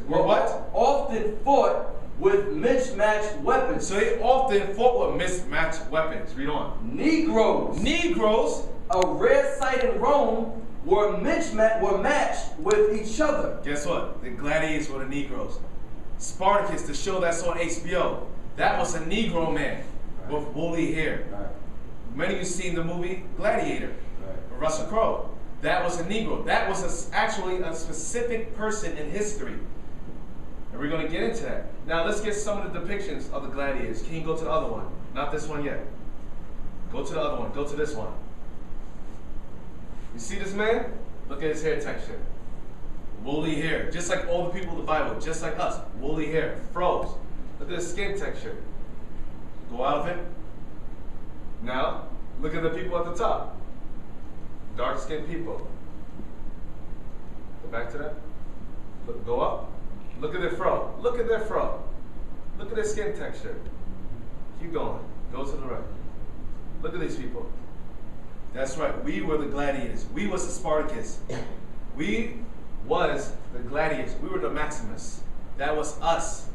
were what? Often fought with mismatched weapons. So they often fought with mismatched weapons. Read on. Negroes. A rare sight in Rome were matched with each other. Guess what? The gladiators were the Negroes. Spartacus, the show that's on HBO, that was a Negro man with woolly hair. Many of you seen the movie Gladiator with Russell Crowe. That was a Negro. That was actually a specific person in history. And we're going to get into that. Now let's get some of the depictions of the gladiators. Can you go to the other one? Not this one yet. Go to the other one. Go to this one. You see this man? Look at his hair texture. Woolly hair. Just like all the people in the Bible. Just like us. Woolly hair. Froze. Look at his skin texture. Go out of it. Now, look at the people at the top. Dark-skinned people. Go back to that. Look, go up. Look at their fro. Look at their fro. Look at their skin texture. Keep going. Go to the right. Look at these people. That's right. We were the gladiators. We was the Spartacus. We was the gladiators. We were the Maximus. That was us.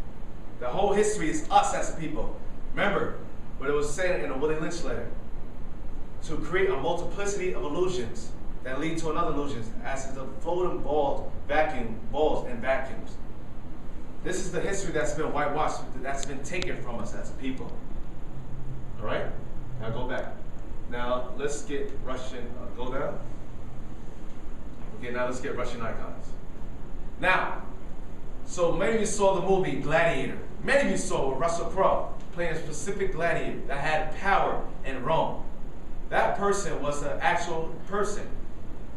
The whole history is us as a people. Remember what it was said in a Willie Lynch letter. To create a multiplicity of illusions that lead to another illusion, as the floating balls and vacuums. This is the history that's been whitewashed, that's been taken from us as a people. All right? Now go back. Now let's get Russian, go down. Okay, now let's get Russian icons. Now, so many of you saw the movie Gladiator. Many of you saw Russell Crowe playing a specific gladiator that had power in Rome. That person was an actual person,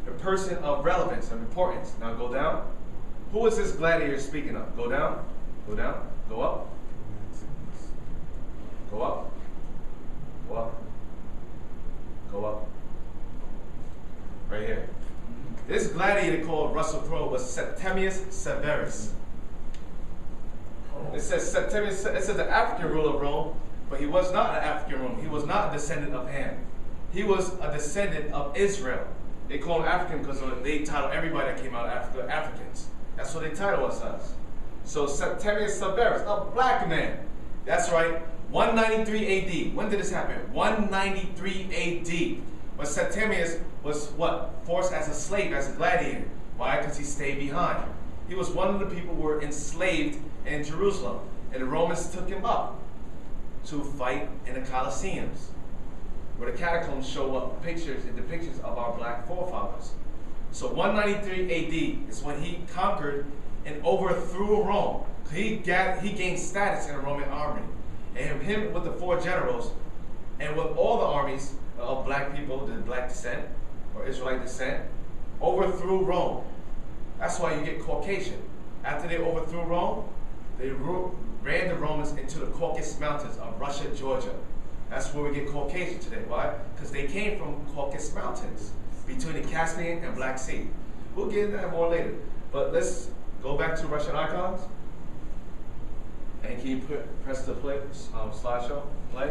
a person of relevance and importance. Now go down. Who is this gladiator speaking of? Go down, go down, go up, go up, go up, go up. Right here. This gladiator called Russell Crowe was Septimius Severus. It says Septimius, it says the African ruler of Rome, but he was not an African ruler. He was not a descendant of Ham. He was a descendant of Israel. They call him African because they title everybody that came out of Africa Africans. That's what they title us as. So Septimius Severus, a black man. That's right, 193 AD. When did this happen? 193 AD. But Septimius was what? Forced as a slave, as a gladiator. Why? Because he stayed behind. He was one of the people who were enslaved in Jerusalem. And the Romans took him up to fight in the Colosseums, where the catacombs show up pictures and depictions of our black forefathers. So 193 AD is when he conquered and overthrew Rome. He gained status in the Roman army. And him with the 4 generals, and with all the armies of black people, the black descent, or Israelite descent, overthrew Rome. That's why you get Caucasian. After they overthrew Rome, they ran the Romans into the Caucasus Mountains of Russia, Georgia. That's where we get Caucasian today. Why? Because they came from Caucasus Mountains, between the Caspian and Black Sea. We'll get into that more later. But let's go back to Russian icons. And can you press the slideshow, play?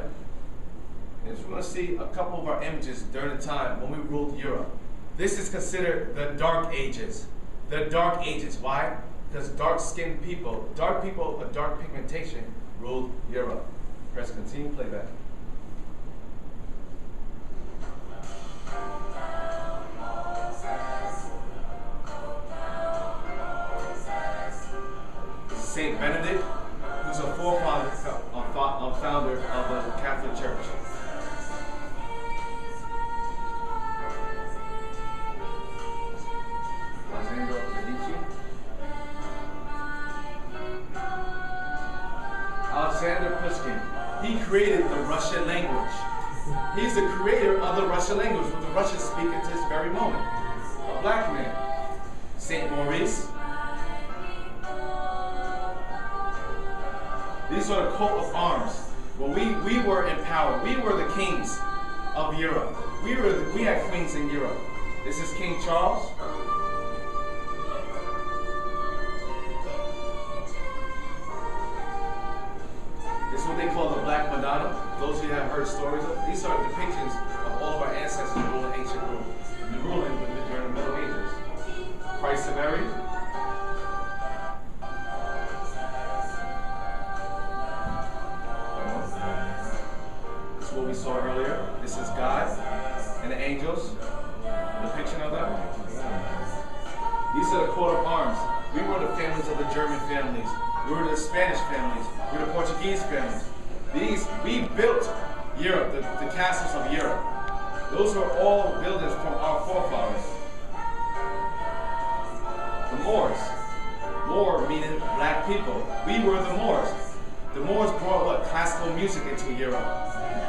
And we're going to see a couple of our images during the time when we ruled Europe. This is considered the Dark Ages. The Dark Ages. Why? Because dark-skinned people, dark people of dark pigmentation, ruled Europe. Press continue, playback. Saint Benedict, who's a forefather, founder of the Catholic Church. Alexander Pushkin. He created the Russian language. He's the creator of the Russian language, which the Russians speak at this very moment. A black man. Saint Maurice. These are the coat of arms. When we were in power, we were the kings of Europe. We had queens in Europe. This is King Charles. This is what they call the Black Madonna. Those of you have heard stories of. These are depictions of all of our ancestors ruling ancient Rome, ruling during the Middle Ages. Christ of Mary. What we saw earlier. This is God and the angels. The depiction of them. These are the coat of arms. We were the families of the German families. We were the Spanish families. We were the Portuguese families. We built Europe, the castles of Europe. Those were all buildings from our forefathers. The Moors. Moor meaning black people. We were the Moors. The Moors brought what? Classical music into Europe.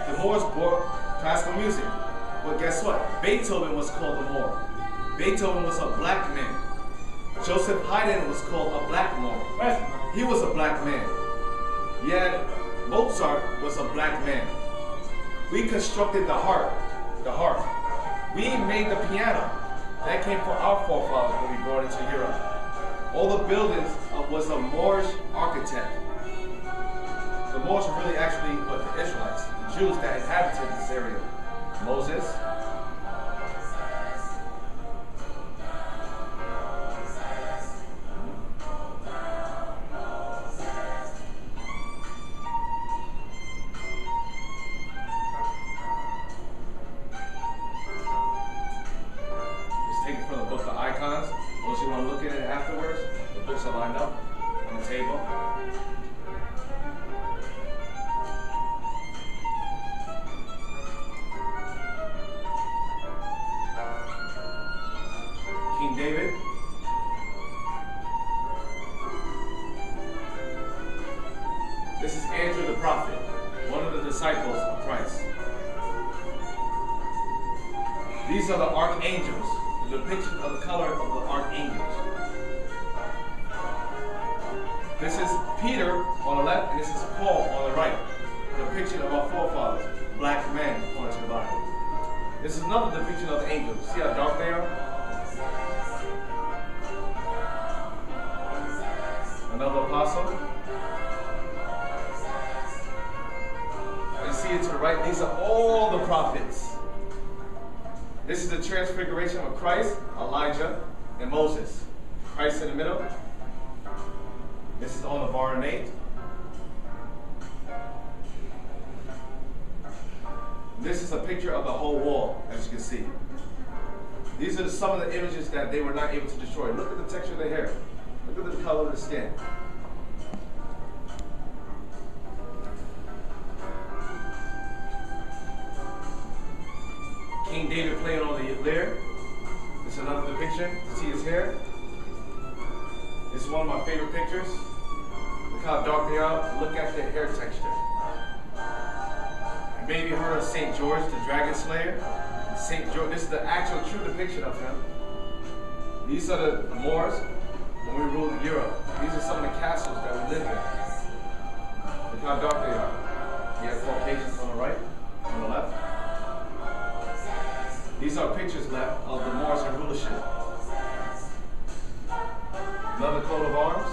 The Moors brought classical music. But guess what? Beethoven was called a Moor. Beethoven was a black man. Joseph Haydn was called a black Moor. He was a black man. Yet Mozart was a black man. We constructed the harp. We made the piano. That came from our forefathers when we brought it to Europe. All the buildings was a Moorish architect. The Moors were really actually the Israelites, the Jews that inhabited this area. Moses. It's taken from the book, The Icons. Those who want to look at it afterwards, the books are lined up on the table. King David. This is Andrew the prophet, one of the disciples of Christ. These are the archangels, the depiction of the color of the archangels. This is Peter on the left, and this is Paul on the right. The depiction of our forefathers, black men, according to the Bible. This is another depiction of the angels. See how dark they are? Another apostle. And see it to the right, these are all the prophets. This is the transfiguration of Christ, Elijah, and Moses. Christ in the middle. This is on the Baronate. This is a picture of the whole wall, as you can see. These are some of the images that they were not able to destroy. Look at the texture of their hair. Look at the color of the skin. King David playing on the lyre. This is another depiction. You see his hair. This is one of my favorite pictures. Look how dark they are. Look at the hair texture. maybe heard of St. George, the Dragon Slayer. St. George, this is the actual true depiction of him. These are the Moors when we ruled Europe. These are some of the castles that we live in. Look how dark they are. You have Caucasians on the right, on the left. These are pictures left of the Moors and rulership. Another coat of arms.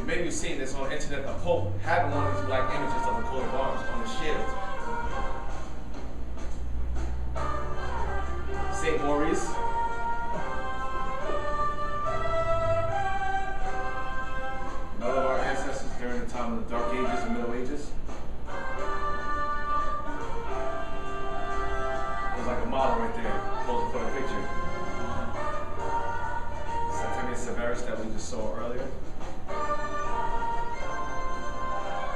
Maybe you've seen this on the internet, the Pope had one of these black images of the coat of arms on the shield. St. Maurice. Another of our ancestors during the time of the Dark Ages and Middle Ages. There's like a model right there, posing for the picture. Septimius Severus that we just saw earlier.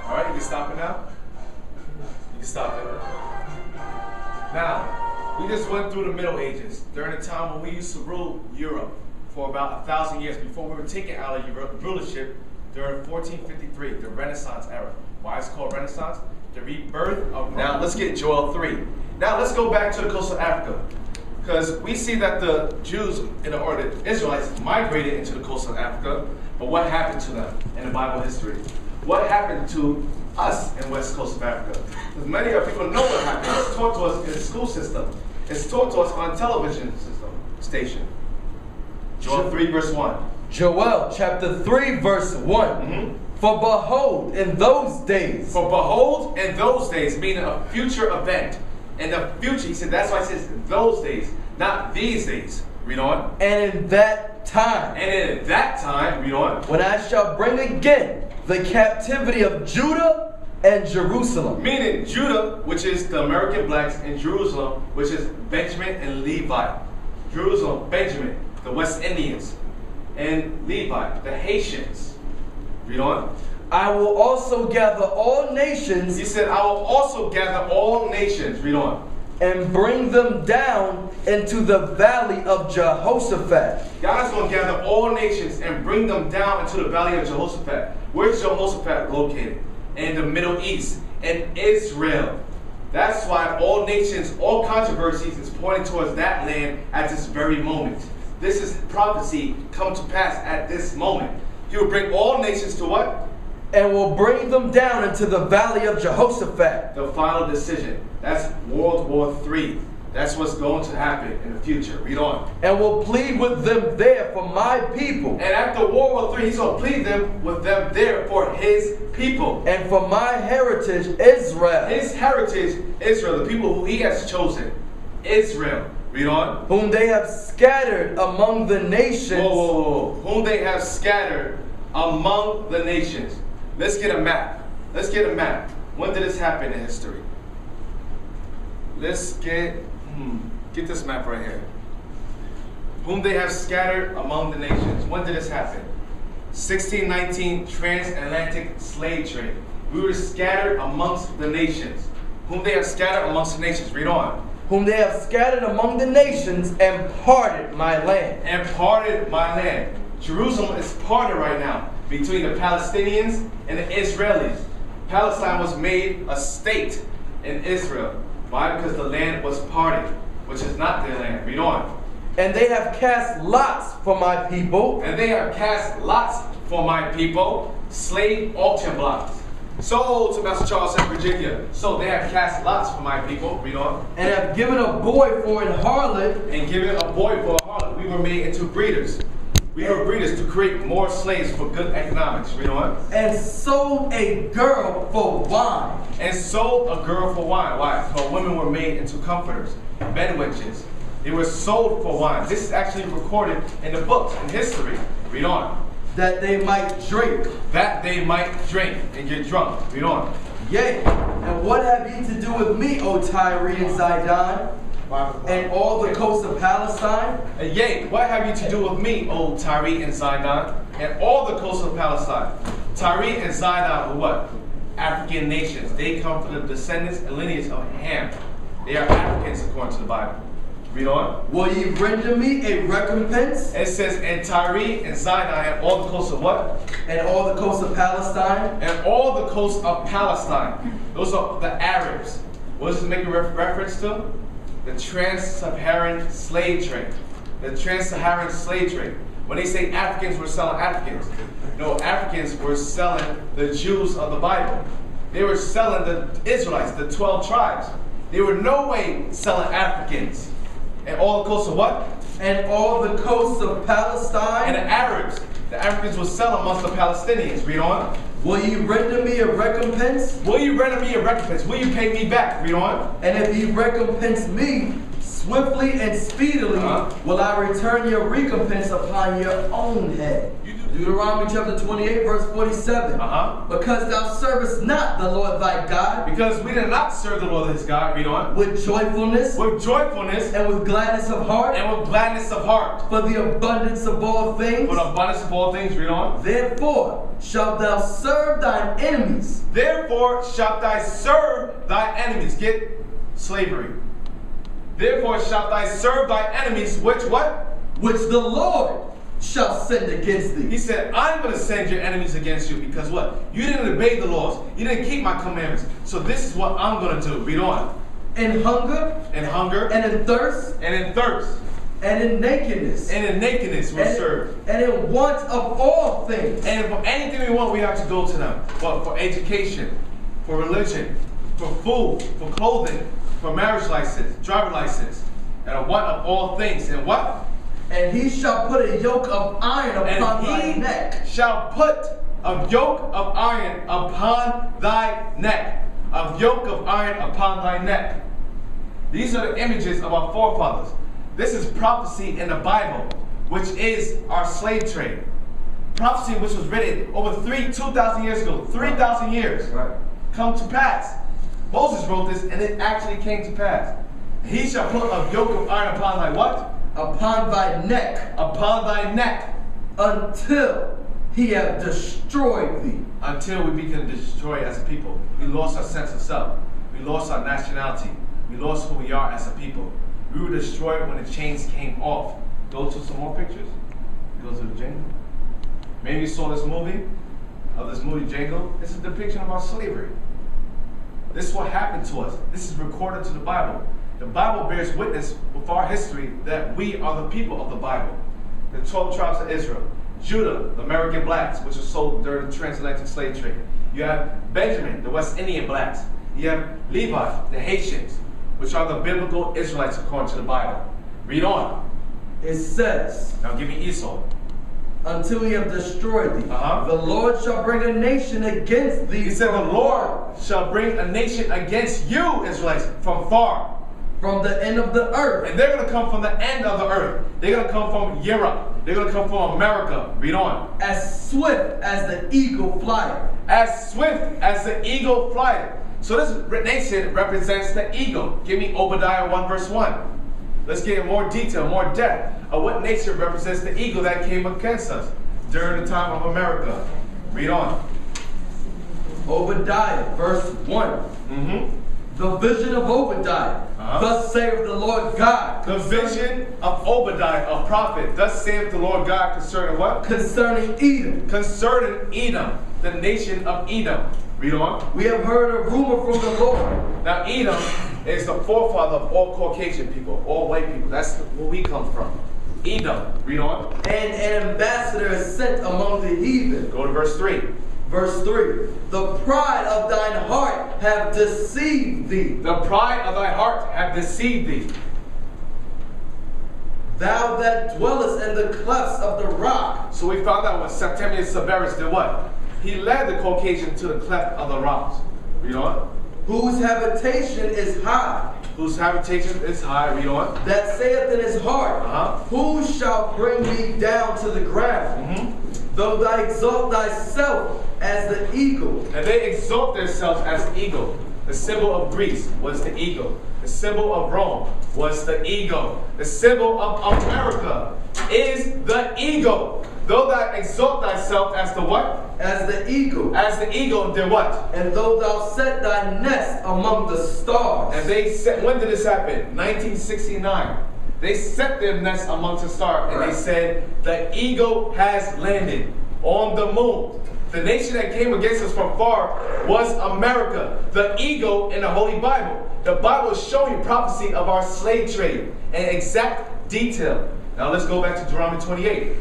All right, you can stop it now. You can stop it. Now, we just went through the Middle Ages, during the time when we used to rule Europe for about 1,000 years before we were taken out of Europe rulership during 1453, the Renaissance era. Why it's called Renaissance? The rebirth of. Now let's get Joel 3. Now let's go back to the coast of Africa, because we see that the Jews or the Israelites migrated into the coast of Africa, but what happened to them in the Bible history? What happened to us in West Coast of Africa? Because many of people know what happened. It's taught to us in the school system. It's taught to us on television station. Joel 3 verse 1. Joel chapter 3 verse 1. Mm-hmm. For behold, in those days. For behold, in those days, meaning a future event. In the future, he said, that's why it says those days, not these days. Read on. And in that time. And in that time, read on. When I shall bring again the captivity of Judah and Jerusalem. Meaning Judah, which is the American blacks, and Jerusalem, which is Benjamin and Levi. Jerusalem, Benjamin, the West Indians, and Levi, the Haitians. Read on. I will also gather all nations. He said, I will also gather all nations. Read on. And bring them down into the valley of Jehoshaphat. God's going to gather all nations and bring them down into the valley of Jehoshaphat. Where's Jehoshaphat located? In the Middle East, in Israel. That's why all nations, all controversies is pointing towards that land at this very moment. This is prophecy come to pass at this moment. He will bring all nations to what? And will bring them down into the valley of Jehoshaphat. The final decision. That's World War III. That's what's going to happen in the future. Read on. And will plead with them there for my people. And after World War III, he's going to plead with them there for his people. And for my heritage, Israel. His heritage, Israel. The people who he has chosen. Israel. Read on. Whom they have scattered among the nations. Whoa, whoa, whoa. Whom they have scattered among the nations. Let's get a map. Let's get a map. When did this happen in history? Let's get this map right here. Whom they have scattered among the nations. When did this happen? 1619 transatlantic slave trade. We were scattered amongst the nations. Whom they have scattered amongst the nations. Read on. Whom they have scattered among the nations and parted my land. And parted my land. Jerusalem is parted right now between the Palestinians and the Israelis. Palestine was made a state in Israel. Why? Because the land was parted, which is not their land. Read on. And they have cast lots for my people. And they have cast lots for my people. Slave auction blocks. Sold to Master Charles in Virginia. So they have cast lots for my people. Read on. And have given a boy for an harlot. And given a boy for a harlot. We were made into breeders. We were breeders to create more slaves for good economics. Read on. And sold a girl for wine. And sold a girl for wine. Why? Because women were made into comforters, bedwitches. They were sold for wine. This is actually recorded in the books, in history. Read on. That they might drink. That they might drink and get drunk. Read on. Yea, and what have ye to do with me, O Tyre and Zidon, and all the coasts of Palestine? And yea, what have you to do with me, O Tyre and Zidon, and all the coasts of Palestine? Tyre and Zidon were what? African nations. They come from the descendants and lineage of Ham. They are Africans according to the Bible. Read on. Will ye render me a recompense? It says, and Tyre and Zidon and all the coasts of what? And all the coasts of Palestine? And all the coasts of Palestine. Those are the Arabs. What does it make a reference to? The trans-Saharan slave trade. The trans-Saharan slave trade. When they say Africans were selling Africans, no, Africans were selling the Jews of the Bible. They were selling the Israelites, the 12 tribes. They were no way selling Africans. And all the coasts of what? And all the coasts of Palestine? And the Arabs. The Africans were selling amongst the Palestinians. Read on. Will you render me a recompense? Will you render me a recompense? Will you pay me back? Read on. And if you recompense me swiftly and speedily, will I return your recompense upon your own head. Deuteronomy chapter 28, verse 47. Because thou servest not the Lord thy God. Because we did not serve the Lord his God. Read on. With joyfulness. With joyfulness. And with gladness of heart. And with gladness of heart. For the abundance of all things. For the abundance of all things. Read on. Therefore shalt thou serve thine enemies. Therefore shalt thou serve thy enemies. Get slavery. Therefore shalt thou serve thy enemies, which what? Which the Lord shall send against thee. He said, I'm going to send your enemies against you because what? You didn't obey the laws. You didn't keep my commandments. So this is what I'm going to do. Read on. In hunger. In hunger. And in thirst. And in thirst. And in nakedness. And in nakedness we'll serve. And in want of all things. And for anything we want, we have to go to them. But for education, for religion, for food, for clothing, for marriage license, driver license, and a want of all things. And what? And he shall put a yoke of iron upon thy neck. Shall put a yoke of iron upon thy neck. A yoke of iron upon thy neck. These are the images of our forefathers. This is prophecy in the Bible, which is our slave trade. Prophecy which was written over 2,000 years ago, 3,000 years, come to pass. Moses wrote this and it actually came to pass. He shall put a yoke of iron upon thy what? Upon thy neck. Upon thy neck. Until he have destroyed thee. Until we become destroyed as a people. We lost our sense of self. We lost our nationality. We lost who we are as a people. We were destroyed when the chains came off. Go to some more pictures. Go to the Django. Maybe you saw this movie, Django. This is a depiction of our slavery. This is what happened to us. This is recorded to the Bible. The Bible bears witness with our history that we are the people of the Bible. The 12 tribes of Israel. Judah, the American blacks, which were sold during the transatlantic slave trade. You have Benjamin, the West Indian blacks. You have Levi, the Haitians, which are the biblical Israelites according to the Bible. Read on. It says, now give me Esau. Until he have destroyed thee. The Lord shall bring a nation against thee. He said the Lord shall bring a nation against you, Israelites, from far. From the end of the earth. And they're going to come from the end of the earth. They're going to come from Europe. They're going to come from America. Read on. As swift as the eagle flieth. As swift as the eagle flieth. So this nation represents the eagle. Give me Obadiah 1 verse 1. Let's get in more detail, more depth of what nation represents the eagle that came against us during the time of America. Read on. Obadiah verse 1. The vision of Obadiah. Thus saith the Lord God. The vision of Obadiah, a prophet. Thus saith the Lord God concerning what? Concerning Edom. Concerning Edom, the nation of Edom. Read on. We have heard a rumor from the Lord. Now Edom is the forefather of all Caucasian people, all white people. That's where we come from. Edom. Read on. And an ambassador is sent among the heathen. Go to verse 3. Verse 3. The pride of thine heart have deceived thee. The pride of thy heart have deceived thee. Thou that dwellest in the clefts of the rock. So we found out what Septimius Severus did what? He led the Caucasian to the cleft of the rocks. Read on. Whose habitation is high. Whose habitation is high. Read on. That saith in his heart, who shall bring me down to the ground? Though thou exalt thyself as the eagle. And they exalt themselves as the eagle. The symbol of Greece was the eagle. The symbol of Rome was the eagle. The symbol of America is the eagle. Though thou exalt thyself as the what? As the eagle. As the eagle, then what? And though thou set thy nest among the stars. And they set, when did this happen? 1969. They set their nest amongst the stars, and they said, the eagle has landed on the moon. The nation that came against us from far was America, the eagle in the Holy Bible. The Bible is showing prophecy of our slave trade in exact detail. Now let's go back to Deuteronomy 28.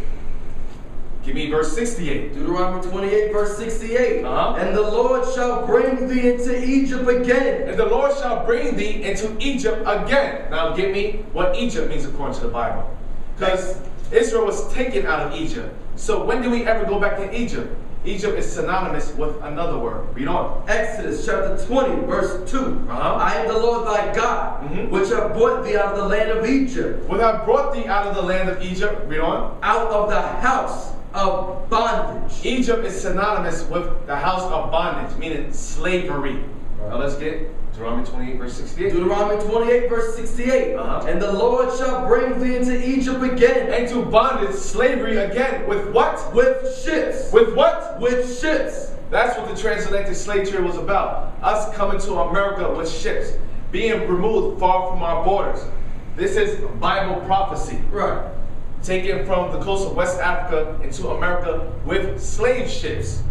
Give me verse 68. Deuteronomy 28, verse 68. And the Lord shall bring thee into Egypt again. And the Lord shall bring thee into Egypt again. Now give me what Egypt means according to the Bible. Because Israel was taken out of Egypt. So when do we ever go back to Egypt? Egypt is synonymous with another word. Read on. Exodus chapter 20, verse 2. I am the Lord thy God, which have brought thee out of the land of Egypt. Which have brought thee out of the land of Egypt. Read on. Out of the house of bondage. Egypt is synonymous with the house of bondage, meaning slavery. Now let's get Deuteronomy 28, verse 68. Deuteronomy 28, verse 68. And the Lord shall bring thee into Egypt again. Into bondage, slavery again. With what? With ships. With what? With ships. That's what the transatlantic slave trade was about. Us coming to America with ships. Being removed far from our borders. This is Bible prophecy. Right. Taken from the coast of West Africa into America with slave ships.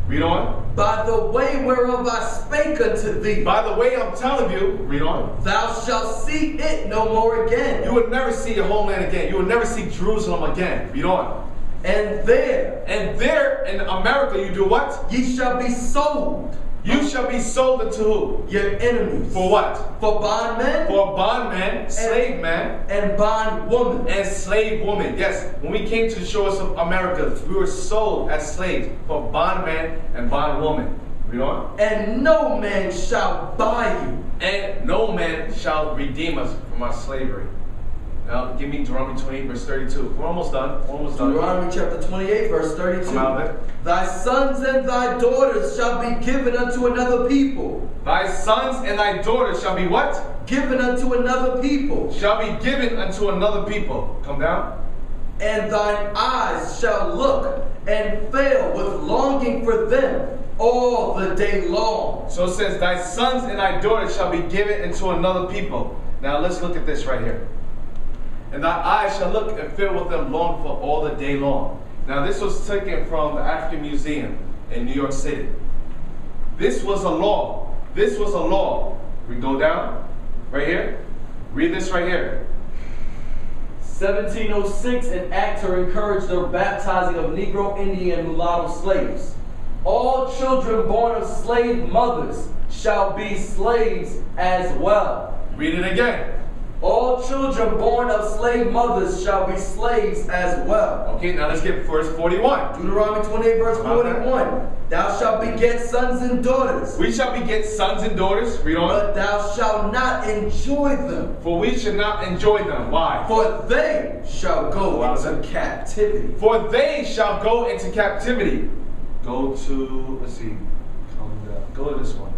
Read on. By the way whereof I spake unto thee. By the way I'm telling you, read on. Thou shalt see it no more again. You will never see your homeland again. You will never see Jerusalem again. Read on. And there in America you do what? Ye shall be sold. You shall be sold unto who? Your enemies. For what? For bondmen. For bondman, slave man. And bondwoman. And slave woman. Yes, when we came to the shores of America, we were sold as slaves for bondman and bondwoman. Read on. And no man shall buy you. And no man shall redeem us from our slavery. Now, give me Deuteronomy 28, verse 32. We're almost done. We're almost done. Deuteronomy chapter 28, verse 32. Come out of it. Thy sons and thy daughters shall be given unto another people. Thy sons and thy daughters shall be what? Given unto another people. Shall be given unto another people. Come down. And thine eyes shall look and fail with longing for them all the day long. So it says, thy sons and thy daughters shall be given into another people. Now let's look at this right here. And thy eyes shall look and fill with them long for all the day long. Now this was taken from the African Museum in New York City. This was a law. This was a law. We go down, right here. Read this right here. 1706, an act to encourage the baptizing of Negro, Indian, and mulatto slaves. All children born of slave mothers shall be slaves as well. Read it again. All children born of slave mothers shall be slaves as well. Okay, now let's get verse 41. Deuteronomy 28, verse 41. Thou shalt beget sons and daughters. We shall beget sons and daughters. Read on. But thou shalt not enjoy them. For we should not enjoy them. Why? For they shall go into captivity. For they shall go into captivity. Go to, let's see. Go to this one.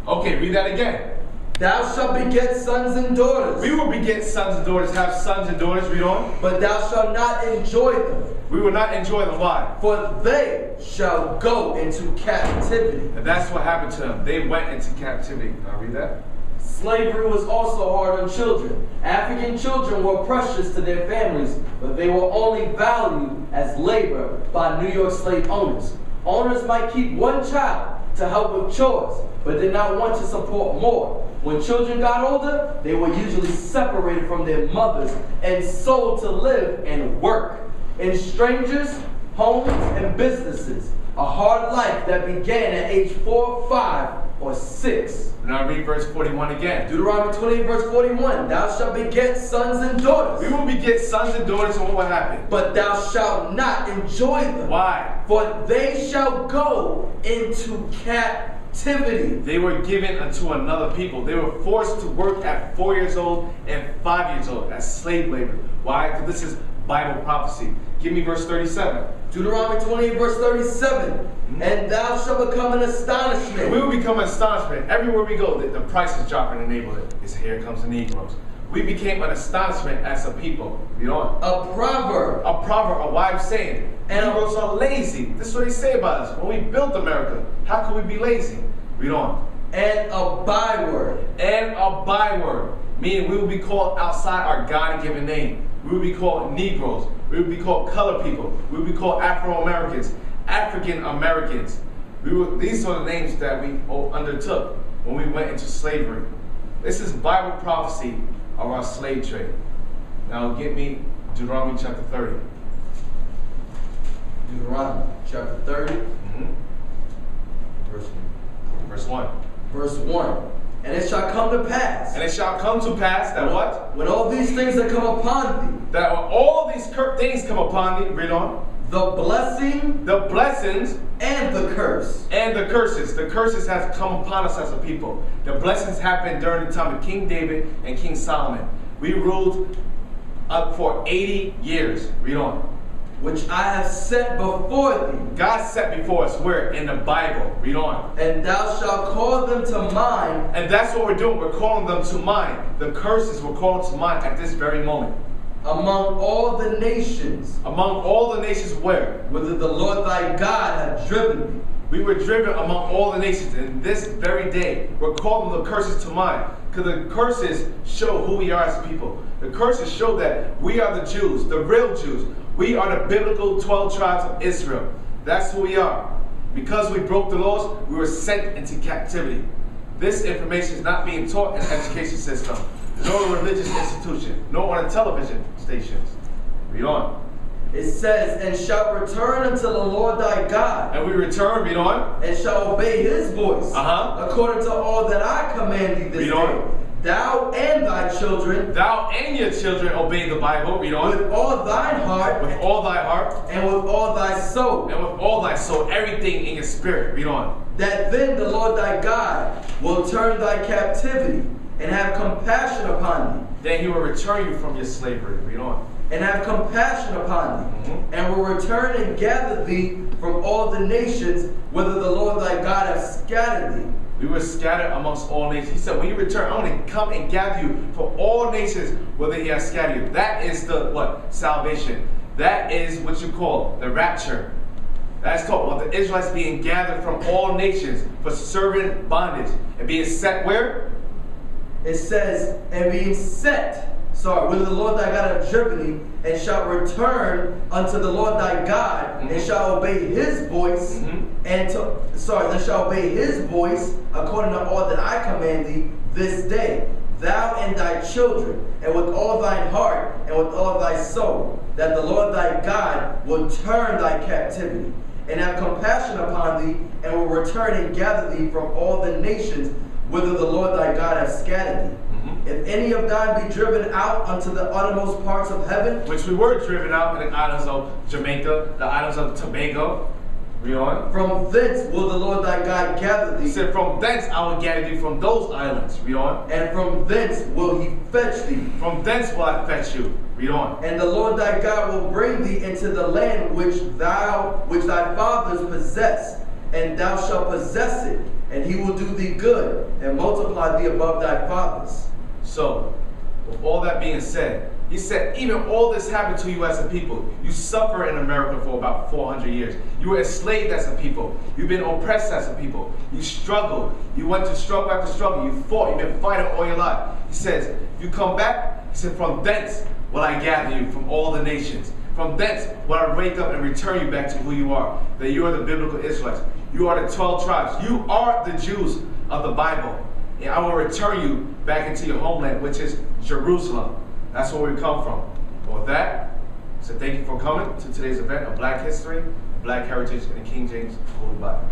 Okay, read that again. Thou shalt beget sons and daughters. We will beget sons and daughters, have sons and daughters, read on. But thou shalt not enjoy them. We will not enjoy them. Why? For they shall go into captivity. And that's what happened to them. They went into captivity. Now read that. Slavery was also hard on children. African children were precious to their families, but they were only valued as labor by New York slave owners. Owners might keep one child to help with chores, but did not want to support more. When children got older, they were usually separated from their mothers and sold to live and work in strangers, homes, and businesses. A hard life that began at age 4, 5, or 6. Now read verse 41 again. Deuteronomy 28, verse 41. Thou shalt beget sons and daughters. We will beget sons and daughters, and what will happen? But thou shalt not enjoy them. Why? For they shall go into captivity. They were given unto another people. They were forced to work at 4 years old and 5 years old as slave labor. Why? Because this is Bible prophecy. Give me verse 37. Deuteronomy 28, verse 37. And thou shalt become an astonishment. We will become an astonishment. Everywhere we go, the price is dropping in the neighborhood. It's here comes the Negroes. We became an astonishment as a people. Read on. A proverb. A proverb, a wise saying. Negroes are lazy. This is what they say about us. When we built America, how could we be lazy? Read on. And a byword. And a byword. meaning we will be called outside our God-given name. We will be called Negroes. We will be called colored people. We will be called Afro-Americans, African-Americans. These are the names that we undertook when we went into slavery. This is Bible prophecy of our slave trade. Now get me Deuteronomy chapter 30. Deuteronomy chapter 30, Verse 1. Verse 1. And it shall come to pass. And it shall come to pass that what? When all these things that come upon thee. That when all these things come upon thee, read on. The blessing. The blessings. And the curse. And the curses. The curses have come upon us as a people. The blessings happened during the time of King David and King Solomon. We ruled up for 80 years. Read on. Which I have set before thee. God set before us. Where? In the Bible. Read on. And thou shalt call them to mind. And that's what we're doing. We're calling them to mind. The curses we're calling to mind at this very moment. Among all the nations. Among all the nations where? Whither the Lord thy God hath driven thee. We were driven among all the nations. And this very day, we're calling the curses to mind. Because the curses show who we are as a people. The curses show that we are the Jews, the real Jews. We are the biblical 12 tribes of Israel. That's who we are. Because we broke the laws, we were sent into captivity. This information is not being taught in the education system, nor a religious institution, nor on a television stations. Read on. It says, and shalt return unto the Lord thy God. And we return, read on. And shall obey his voice. According to all that I command thee this read day. On. Thou and thy children. Thou and your children obey the Bible. Read on. With all thine heart. With all thy heart. And with all thy soul. And with all thy soul. Everything in your spirit. Read on. That then the Lord thy God will turn thy captivity and have compassion upon thee. Then he will return you from your slavery. Read on. And have compassion upon thee. And will return and gather thee from all the nations, whither the Lord thy God hath scattered thee. We were scattered amongst all nations. He said, when you return, I'm going to come and gather you from all nations, whether he has scattered you. That is the what? Salvation. That is what you call the rapture. That's talking about the Israelites being gathered from all nations for serving bondage and being set where? It says, and being set. Whither the Lord thy God hath driven thee, and shalt return unto the Lord thy God, and shalt obey his voice, then shalt obey his voice according to all that I command thee this day, thou and thy children, and with all thine heart, and with all thy soul, that the Lord thy God will turn thy captivity, and have compassion upon thee, and will return and gather thee from all the nations whither the Lord thy God hath scattered thee. If any of thine be driven out unto the uttermost parts of heaven, which we were driven out in the islands of Jamaica, the islands of Tobago, read on. From thence will the Lord thy God gather thee. He said, from thence I will gather thee from those islands, read on. And from thence will he fetch thee. From thence will I fetch you, read on. And the Lord thy God will bring thee into the land which thy fathers possessed, and thou shalt possess it, and he will do thee good, and multiply thee above thy fathers. So, with all that being said, he said, even all this happened to you as a people. You suffer in America for about 400 years. You were enslaved as a people. You've been oppressed as a people. You struggled. You went to struggle after struggle. You fought. You've been fighting all your life. He says, if you come back, he said, from thence will I gather you from all the nations. From thence will I wake up and return you back to who you are. That you are the biblical Israelites. You are the 12 tribes. You are the Jews of the Bible. And I will return you back into your homeland, which is Jerusalem. That's where we come from. And with that, so thank you for coming to today's event of Black History, Black Heritage, and the King James Holy Bible.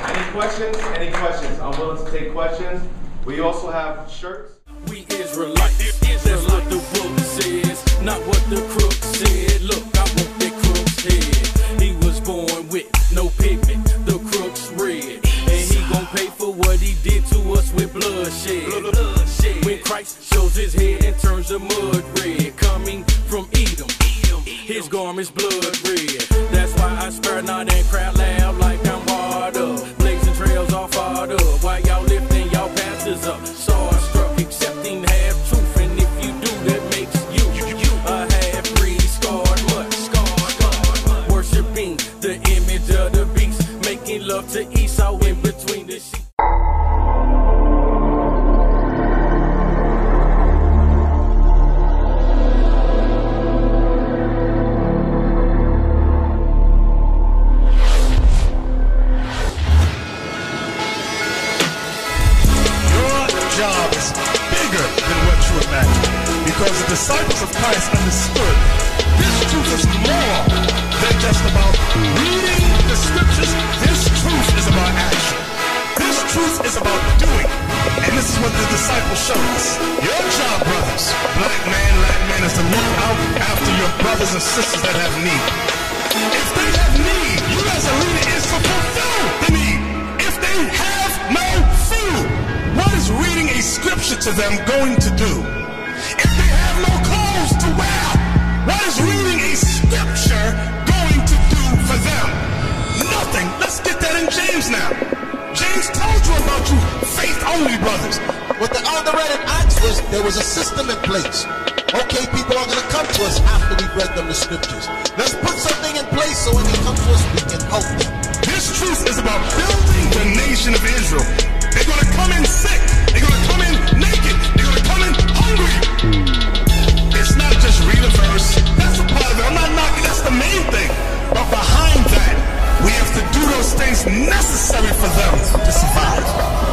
Any questions? Any questions? I'm willing to take questions. We also have shirts. We Israelites, that's what the book says, not what the crook said. Look, I want that crook's head. He was born with no pigment, the crook's red, and he gon' pay for what he did to us with bloodshed. When Christ shows his head and turns the mud red, coming from Edom, his garment's blood red. That's why I spare not and cry loud like I'm wired up, blazing trails all fired up, while y'all lifting y'all pastors up, starstruck, accepting half truth, and if you do, that makes you a half-breed, scarred mutt, worshiping the image of the beast, making love to Esau in between the sheep. is bigger than what you imagine. Because the disciples of Christ understood this truth is more than just about reading the scriptures. This truth is about action. This truth is about doing. And this is what the disciples showed us. Your job, brothers, black man, Latin man, is to look out after your brothers and sisters that have need. If they have need, you as a leader is to fulfill the need. If they have no food, what is reading a scripture to them going to do? If they have no clothes to wear, what is reading a scripture going to do for them? Nothing. Let's get that in James now. James told you about you faith-only brothers. What the elder read in Acts was there was a system in place. Okay, people are going to come to us after we've read them the scriptures. Let's put something in place so when they come to us, we can help them. This truth is about building the nation of Israel. They're going to come in sick. They're going to come in naked. They're going to come in hungry. It's not just read a verse. That's a part of it. I'm not knocking. That's the main thing. But behind that, we have to do those things necessary for them to survive.